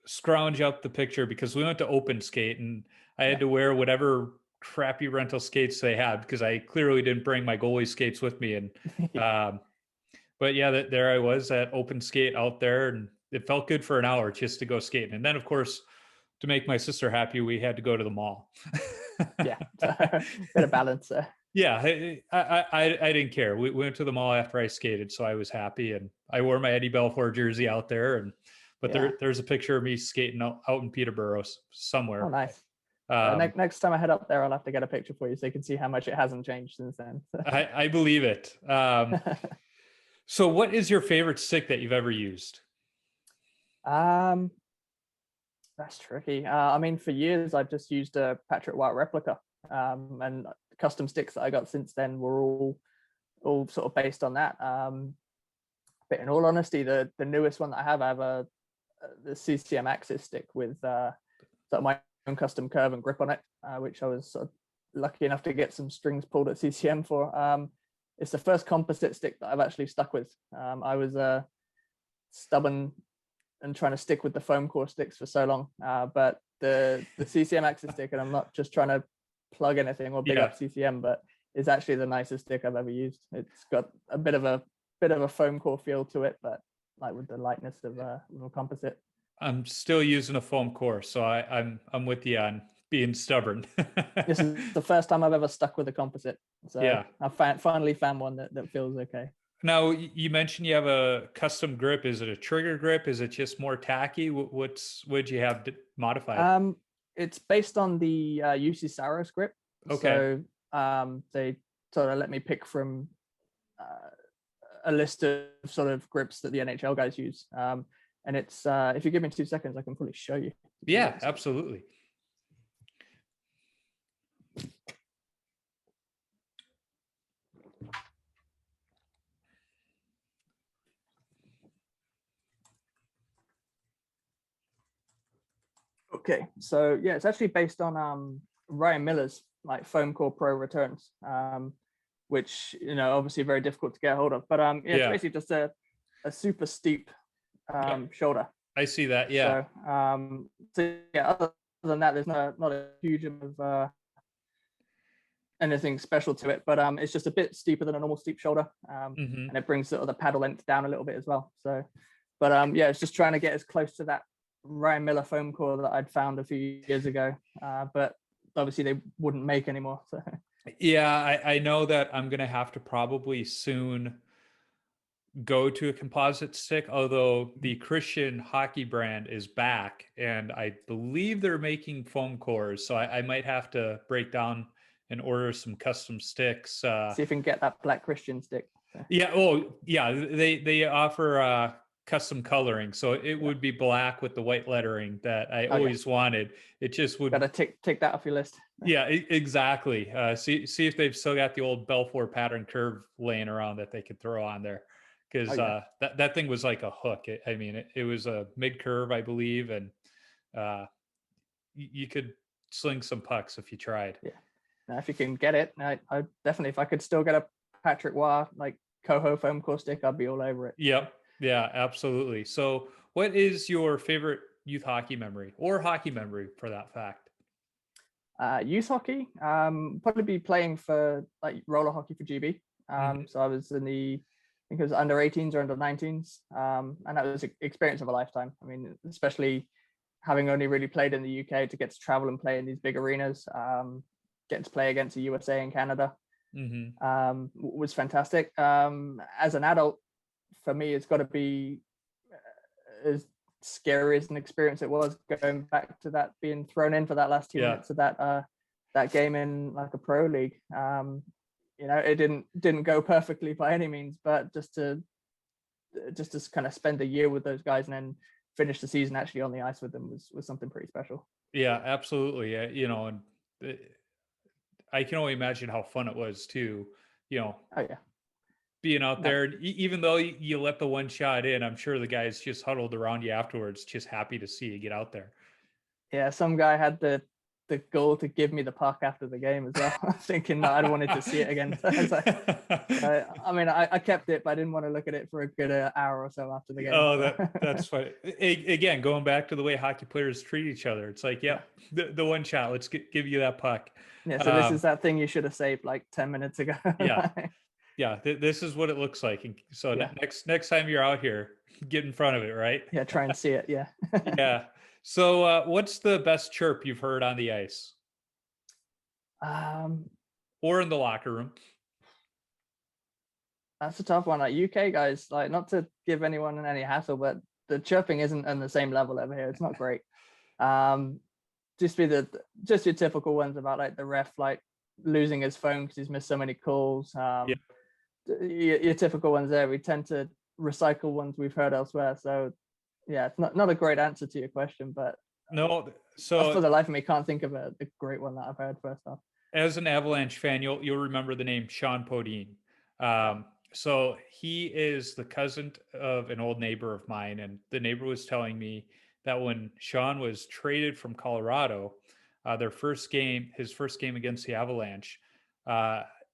Speaker 2: scrounge up the picture, because we went to open skate and I had to wear whatever crappy rental skates they had, because I clearly didn't bring my goalie skates with me. And but yeah, there I was at open skate out there, and it felt good for an hour just to go skating. And then, of course, to make my sister happy, we had to go to the mall.
Speaker 3: Yeah, bit of balance there.
Speaker 2: Yeah, I didn't care. We went to the mall after I skated, so I was happy, and I wore my Eddie Belfour jersey out there. But there's a picture of me skating out in Peterborough somewhere.
Speaker 3: Oh, nice. Next time I head up there, I'll have to get a picture for you so you can see how much it hasn't changed since then.
Speaker 2: I believe it. So what is your favorite stick that you've ever used?
Speaker 3: That's tricky. I mean, for years, I've just used a Patrick White replica, and custom sticks that I got since then were all sort of based on that. But in all honesty, the newest one that I have the CCM Axis stick with sort of my own custom curve and grip on it, which I was sort of lucky enough to get some strings pulled at CCM for. It's the first composite stick that I've actually stuck with. I was stubborn and trying to stick with the foam core sticks for so long, but the CCM Axis stick, and I'm not just trying to plug anything or big up CCM, but it's actually the nicest stick I've ever used. It's got a bit of a foam core feel to it, but like with the lightness of a composite. I'm
Speaker 2: still using a foam core, so I'm with you on being stubborn.
Speaker 3: This is the first time I've ever stuck with a composite, so I finally found one that feels okay.
Speaker 2: Now, you mentioned you have a custom grip. Is it a trigger grip? Is it just more tacky? What'd you have modified?
Speaker 3: It's based on the UC Saros grip.
Speaker 2: Okay.
Speaker 3: So they sort of let me pick from a list of sort of grips that the NHL guys use. And it's if you give me 2 seconds, I can probably show you.
Speaker 2: Yeah, absolutely.
Speaker 3: Okay, so yeah, it's actually based on Ryan Miller's like foam core pro returns, which obviously very difficult to get a hold of. But it's basically just a super steep shoulder.
Speaker 2: I see that. Yeah.
Speaker 3: So yeah, other than that, there's not a huge amount of anything special to it, but it's just a bit steeper than a normal steep shoulder, and it brings the paddle length down a little bit as well. So, but yeah, it's just trying to get as close to that Ryan Miller foam core that I'd found a few years ago, but obviously they wouldn't make anymore. So
Speaker 2: Yeah, I know that I'm gonna have to probably soon go to a composite stick, although the Christian hockey brand is back and I believe they're making foam cores. So I might have to break down and order some custom sticks.
Speaker 3: see if you can get that black Christian stick.
Speaker 2: Yeah. Oh, yeah. They offer custom coloring, so it would be black with the white lettering that I always wanted. It just would.
Speaker 3: Gotta tick that off your list.
Speaker 2: Yeah, exactly. See if they've still got the old Belfour pattern curve laying around that they could throw on there, because that thing was like a hook. It was a mid curve, I believe, and you could sling some pucks if you tried.
Speaker 3: Yeah. Now, if you can get it, I definitely, if I could still get a Patrick Waugh like Coho foam core stick, I'd be all over it.
Speaker 2: Yep. Yeah, absolutely. So what is your favorite youth hockey memory, or hockey memory for that fact?
Speaker 3: Youth hockey, probably be playing for like roller hockey for GB. So I was in I think it was under 18s or under 19s. And that was an experience of a lifetime. I mean, especially having only really played in the UK, to get to travel and play in these big arenas, get to play against the USA and Canada, was fantastic. As an adult, for me, it's got to be as scary as an experience it was going back to that, being thrown in for that last 2 minutes of that game in like a pro league. It didn't go perfectly by any means, but just to kind of spend a year with those guys and then finish the season actually on the ice with them was something pretty special.
Speaker 2: Yeah, absolutely. And I can only imagine how fun it was too.
Speaker 3: Oh yeah.
Speaker 2: Being out there, even though you let the one shot in, I'm sure the guys just huddled around you afterwards, just happy to see you get out there.
Speaker 3: Yeah, some guy had the goal to give me the puck after the game as well, thinking that I wanted to see it again. So I kept it, but I didn't want to look at it for a good hour or so after the game.
Speaker 2: Oh, that's funny. Again, going back to the way hockey players treat each other, it's like, the one shot, let's give you that puck.
Speaker 3: Yeah, so this is that thing you should have saved like 10 minutes ago.
Speaker 2: Yeah, this is what it looks like. And so next time you're out here, get in front of it, right?
Speaker 3: Yeah, try and see it. Yeah.
Speaker 2: Yeah. So what's the best chirp you've heard on the ice? Or in the locker room?
Speaker 3: That's a tough one. Like UK guys, like, not to give anyone any hassle, but the chirping isn't on the same level over here. It's not great. Just your typical ones about like the ref like losing his phone because he's missed so many calls. Your typical ones there. We tend to recycle ones we've heard elsewhere. So yeah, it's not a great answer to your question, but
Speaker 2: no. So
Speaker 3: for the life of me, can't think of a great one that I've heard first off.
Speaker 2: As an Avalanche fan, you'll remember the name Sean Podine. So he is the cousin of an old neighbor of mine, and the neighbor was telling me that when Sean was traded from Colorado, his first game against the Avalanche,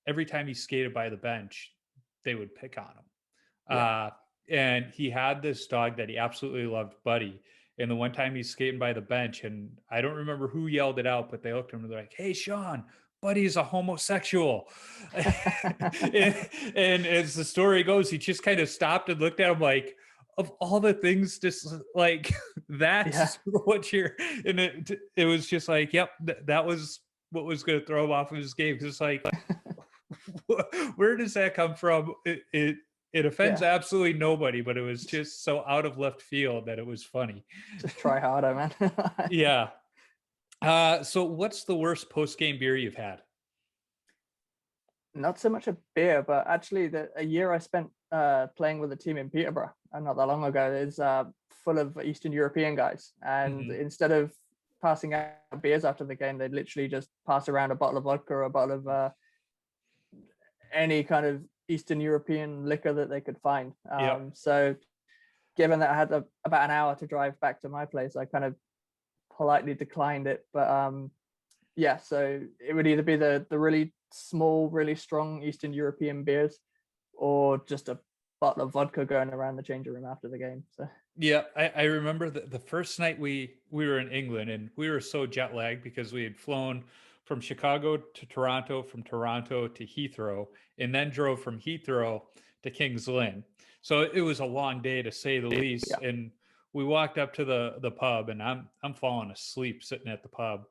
Speaker 2: every time he skated by the bench, they would pick on him. And he had this dog that he absolutely loved, Buddy. And the one time he's skating by the bench, and I don't remember who yelled it out, but they looked at him and they're like, "Hey, Sean, Buddy's a homosexual." and as the story goes, he just kind of stopped and looked at him like, of all the things, just like, that's what you're, and it was just like, yep, that was what was going to throw him off of his game. Because it's like, where does that come from? It offends absolutely nobody, but it was just so out of left field that it was funny.
Speaker 3: Just try harder, man.
Speaker 2: Yeah. So what's the worst post-game beer you've had?
Speaker 3: Not so much a beer, but actually a year I spent playing with a team in Peterborough, not that long ago, is full of Eastern European guys. And instead of passing out beers after the game, they'd literally just pass around a bottle of vodka or a bottle of any kind of Eastern European liquor that they could find. So given that I had about an hour to drive back to my place, I kind of politely declined it. But so it would either be the really small, really strong Eastern European beers, or just a bottle of vodka going around the changing room after the game. So
Speaker 2: Yeah, I remember the first night we were in England, and we were so jet lagged because we had flown from Chicago to Toronto, from Toronto to Heathrow, and then drove from Heathrow to Kings Lynn. So it was a long day to say the least.
Speaker 3: yeah.
Speaker 2: And we walked up to the pub, and I'm falling asleep sitting at the pub.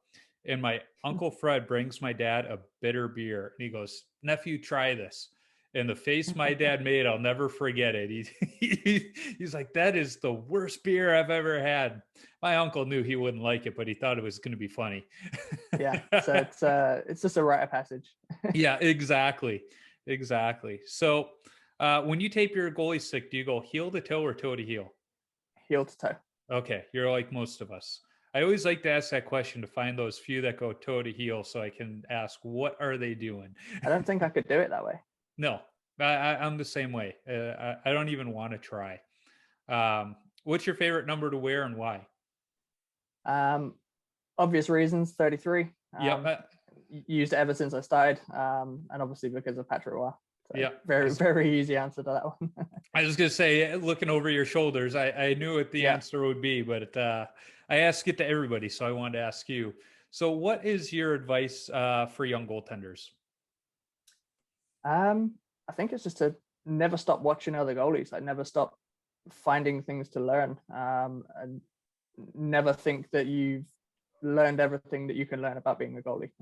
Speaker 2: And my Uncle Fred brings my dad a bitter beer, and he goes, "Nephew, try this." And the face my dad made, I'll never forget it. He's like, "That is the worst beer I've ever had." My uncle knew he wouldn't like it, but he thought it was going to be funny.
Speaker 3: Yeah. So it's just a rite of passage.
Speaker 2: Yeah, exactly. Exactly. So when you tape your goalie stick, do you go heel to toe or toe to heel?
Speaker 3: Heel to toe.
Speaker 2: Okay. You're like most of us. I always like to ask that question to find those few that go toe to heel so I can ask, what are they doing?
Speaker 3: I don't think I could do it that way.
Speaker 2: No, I'm the same way. I don't even want to try. What's your favorite number to wear and why?
Speaker 3: Obvious reasons, 33.
Speaker 2: Yeah.
Speaker 3: Used it ever since I started, and obviously because of Patrick Roy. So
Speaker 2: Yeah.
Speaker 3: very easy answer to that one.
Speaker 2: I was going to say, looking over your shoulders, I knew what the answer would be, but I ask it to everybody, so I wanted to ask you. So what is your advice for young goaltenders?
Speaker 3: I think it's just to never stop watching other goalies, like never stop finding things to learn, and never think that you've learned everything that you can learn about being a goalie.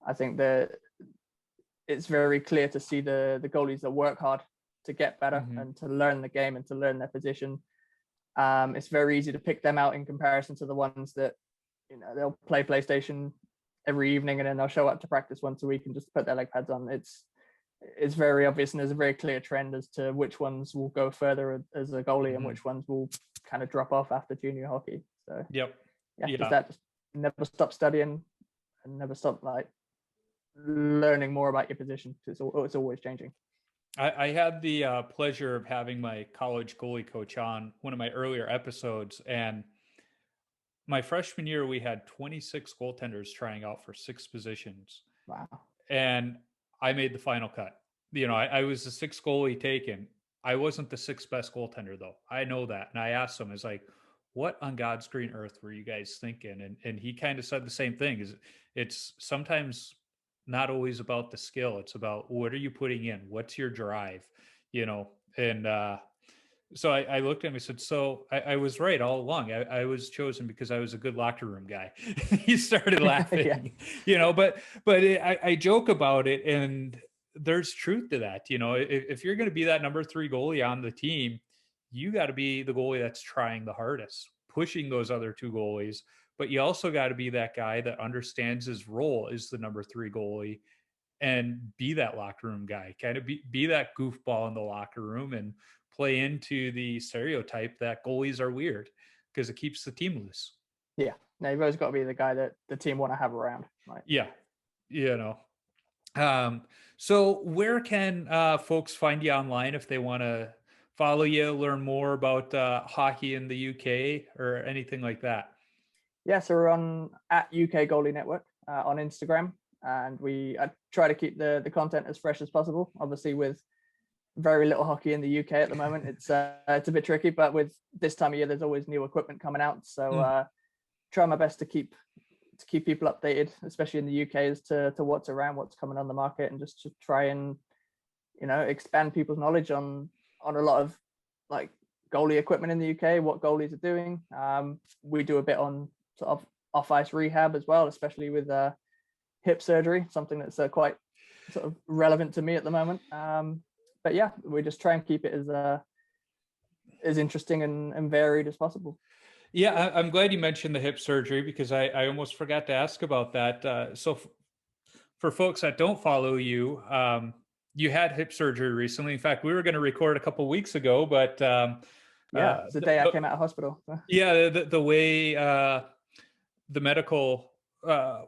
Speaker 3: I think that it's very clear to see the goalies that work hard to get better and to learn the game and to learn their position. It's very easy to pick them out in comparison to the ones that, you know, they'll play PlayStation every evening and then they'll show up to practice once a week and just put their leg pads on. It's very obvious, and there's a very clear trend as to which ones will go further as a goalie and which ones will kind of drop off after junior hockey. So just never stop studying and never stop like learning more about your position, because it's always changing.
Speaker 2: I had the pleasure of having my college goalie coach on one of my earlier episodes, and my freshman year we had 26 goaltenders trying out for 6 positions.
Speaker 3: Wow.
Speaker 2: And I made the final cut. You know, I was the 6th goalie taken. I wasn't the 6th best goaltender though. I know that. And I asked him, I was like, what on God's green earth were you guys thinking? And he kind of said the same thing. Is it's sometimes not always about the skill. It's about what are you putting in? What's your drive? You know, and so I looked at him and said, so I was right all along. I was chosen because I was a good locker room guy. He started laughing, you know, but I joke about it, and there's truth to that. You know, if you're going to be that number 3 goalie on the team, you got to be the goalie that's trying the hardest, pushing those other 2 goalies. But you also got to be that guy that understands his role as the number 3 goalie and be that locker room guy, kind of be that goofball in the locker room and play into the stereotype that goalies are weird, because it keeps the team loose.
Speaker 3: Yeah. No, you've always got to be the guy that the team want to have around. Right?
Speaker 2: Yeah. You know. So where can folks find you online if they want to follow you, learn more about hockey in the UK or anything like that?
Speaker 3: Yeah, so we're on at UK Goalie Network on Instagram, and I try to keep the content as fresh as possible. Obviously, with very little hockey in the UK at the moment, it's a bit tricky. But with this time of year, there's always new equipment coming out, so try my best to keep people updated, especially in the UK, as to what's around, what's coming on the market, and just to try and, you know, expand people's knowledge on a lot of like goalie equipment in the UK, what goalies are doing. We do a bit on sort of off ice rehab as well, especially with hip surgery, something that's quite sort of relevant to me at the moment. But yeah, we just try and keep it as interesting and varied as possible.
Speaker 2: Yeah, I'm glad you mentioned the hip surgery, because I almost forgot to ask about that. So for folks that don't follow you, you had hip surgery recently. In fact, we were going to record a couple of weeks ago, but
Speaker 3: it's the day I came out of hospital.
Speaker 2: Yeah, the way the medical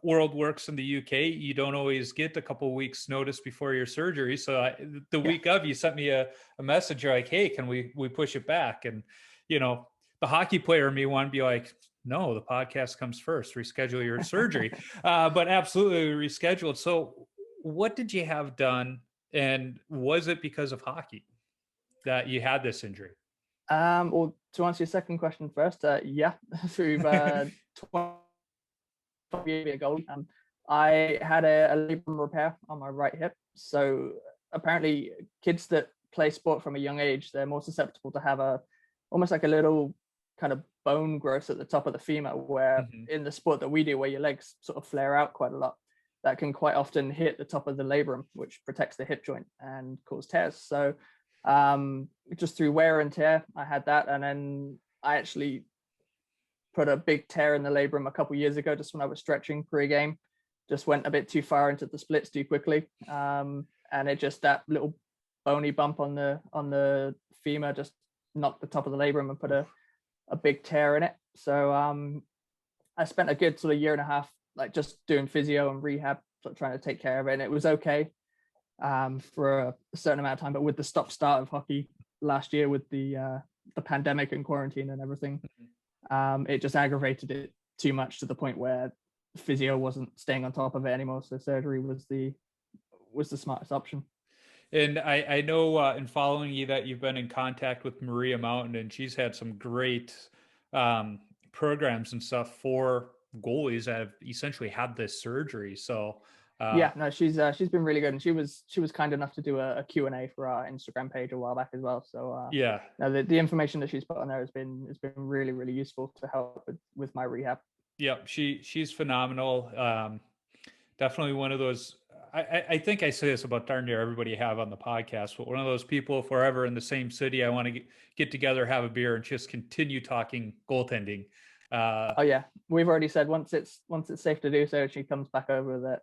Speaker 2: world works in the UK, you don't always get a couple of weeks notice before your surgery. So the week of, you sent me a message. You're like, hey, can we push it back? And, you know, the hockey player in me wanted to be like, no, the podcast comes first, reschedule your surgery. But absolutely rescheduled. So what did you have done? And was it because of hockey? that you had this injury?
Speaker 3: Well, to answer your second question first, yeah, through 25 years ago, I had a labrum repair on my right hip. So apparently, kids that play sport from a young age, they're more susceptible to have almost like a little kind of bone growth at the top of the femur, where in the sport that we do, where your legs sort of flare out quite a lot, that can quite often hit the top of the labrum, which protects the hip joint and cause tears. So just through wear and tear, I had that. And then I actually put a big tear in the labrum a couple of years ago, just when I was stretching pre-game, just went a bit too far into the splits too quickly. And it just, that little bony bump on the femur just knocked the top of the labrum and put a big tear in it. So I spent a good sort of year and a half, like just doing physio and rehab, sort of trying to take care of it. And it was okay for a certain amount of time, but with the stop-start of hockey last year, with the pandemic and quarantine and everything, it just aggravated it too much to the point where physio wasn't staying on top of it anymore. So surgery was the smartest option.
Speaker 2: And I know in following you that you've been in contact with Maria Mountain, and she's had some great programs and stuff for goalies that have essentially had this surgery. So
Speaker 3: yeah, no, she's been really good, and she was kind enough to do a Q&A for our Instagram page a while back as well. So
Speaker 2: yeah,
Speaker 3: no, the information that she's put on there has been really, really useful to help with my rehab.
Speaker 2: Yeah, she's phenomenal. Definitely one of those. I think I say this about darn near everybody I have on the podcast, but one of those people, if we're ever in the same city, I want to get together, have a beer, and just continue talking goaltending.
Speaker 3: Oh yeah, we've already said once it's safe to do so, she comes back over,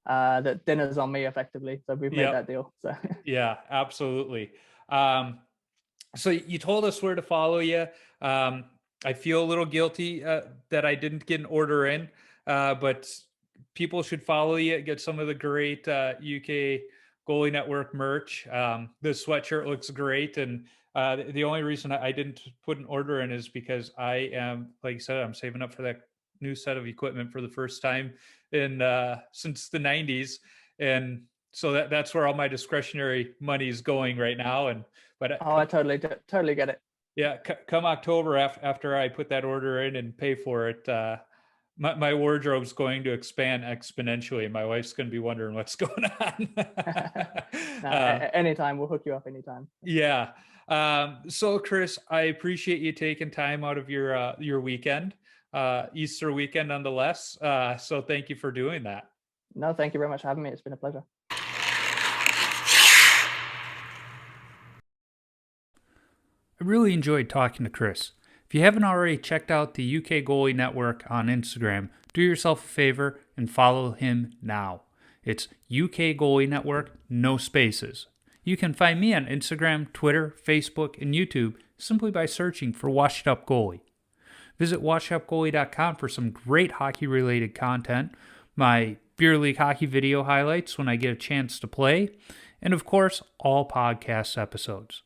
Speaker 3: that dinner's on me effectively. So we've made that deal. So
Speaker 2: yeah, absolutely. So you told us where to follow you. I feel a little guilty that I didn't get an order in, but people should follow you, get some of the great UK Goalie Network merch. This sweatshirt looks great. And the only reason I didn't put an order in is because I am, like you said, I'm saving up for that new set of equipment for the first time in since the 90s. And so that's where all my discretionary money is going right now. But
Speaker 3: I totally get it.
Speaker 2: Yeah, come October after I put that order in and pay for it, my wardrobe's going to expand exponentially. My wife's going to be wondering what's going on.
Speaker 3: Anytime, we'll hook you up anytime.
Speaker 2: Yeah. So Chris, I appreciate you taking time out of your weekend, Easter weekend nonetheless. So thank you for doing that.
Speaker 3: No, thank you very much for having me. It's been a pleasure.
Speaker 2: I really enjoyed talking to Chris. If you haven't already checked out the UK Goalie Network on Instagram, do yourself a favor and follow him now. It's UK Goalie Network, no spaces. You can find me on Instagram, Twitter, Facebook, and YouTube simply by searching for Washed Up Goalie. Visit washedupgoalie.com for some great hockey-related content, my beer league hockey video highlights when I get a chance to play, and of course, all podcast episodes.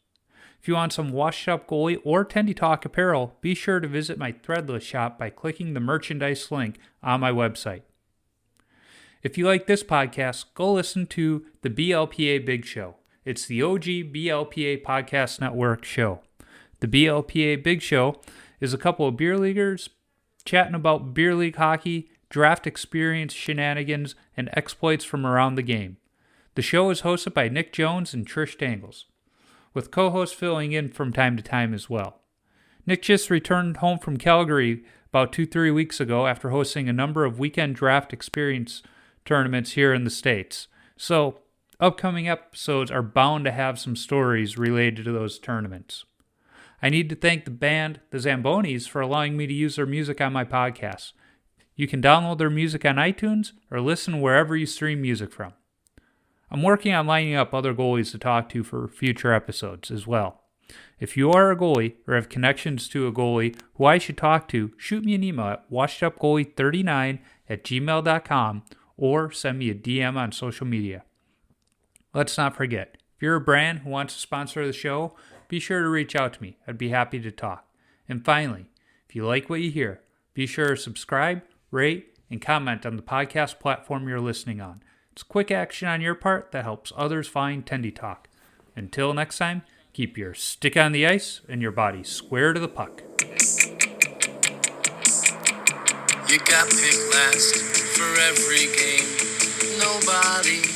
Speaker 2: If you want some Washed Up Goalie or Tendy Talk apparel, be sure to visit my Threadless shop by clicking the merchandise link on my website. If you like this podcast, go listen to the BLPA Big Show. It's the OG BLPA Podcast Network show. The BLPA Big Show is a couple of beer leaguers chatting about beer league hockey, draft experience shenanigans, and exploits from around the game. The show is hosted by Nick Jones and Trish Dangles, with co-hosts filling in from time to time as well. Nick just returned home from Calgary about 2-3 weeks ago after hosting a number of weekend draft experience tournaments here in the States. So, upcoming episodes are bound to have some stories related to those tournaments. I need to thank the band, the Zambonis, for allowing me to use their music on my podcast. You can download their music on iTunes or listen wherever you stream music from. I'm working on lining up other goalies to talk to for future episodes as well. If you are a goalie or have connections to a goalie who I should talk to, shoot me an email at washedupgoalie39@gmail.com or send me a DM on social media. Let's not forget, if you're a brand who wants to sponsor the show, be sure to reach out to me. I'd be happy to talk. And finally, if you like what you hear, be sure to subscribe, rate, and comment on the podcast platform you're listening on. It's quick action on your part that helps others find Tendy Talk. Until next time, Keep your stick on the ice and your body square to the puck.
Speaker 4: You got picked last for every game. Nobody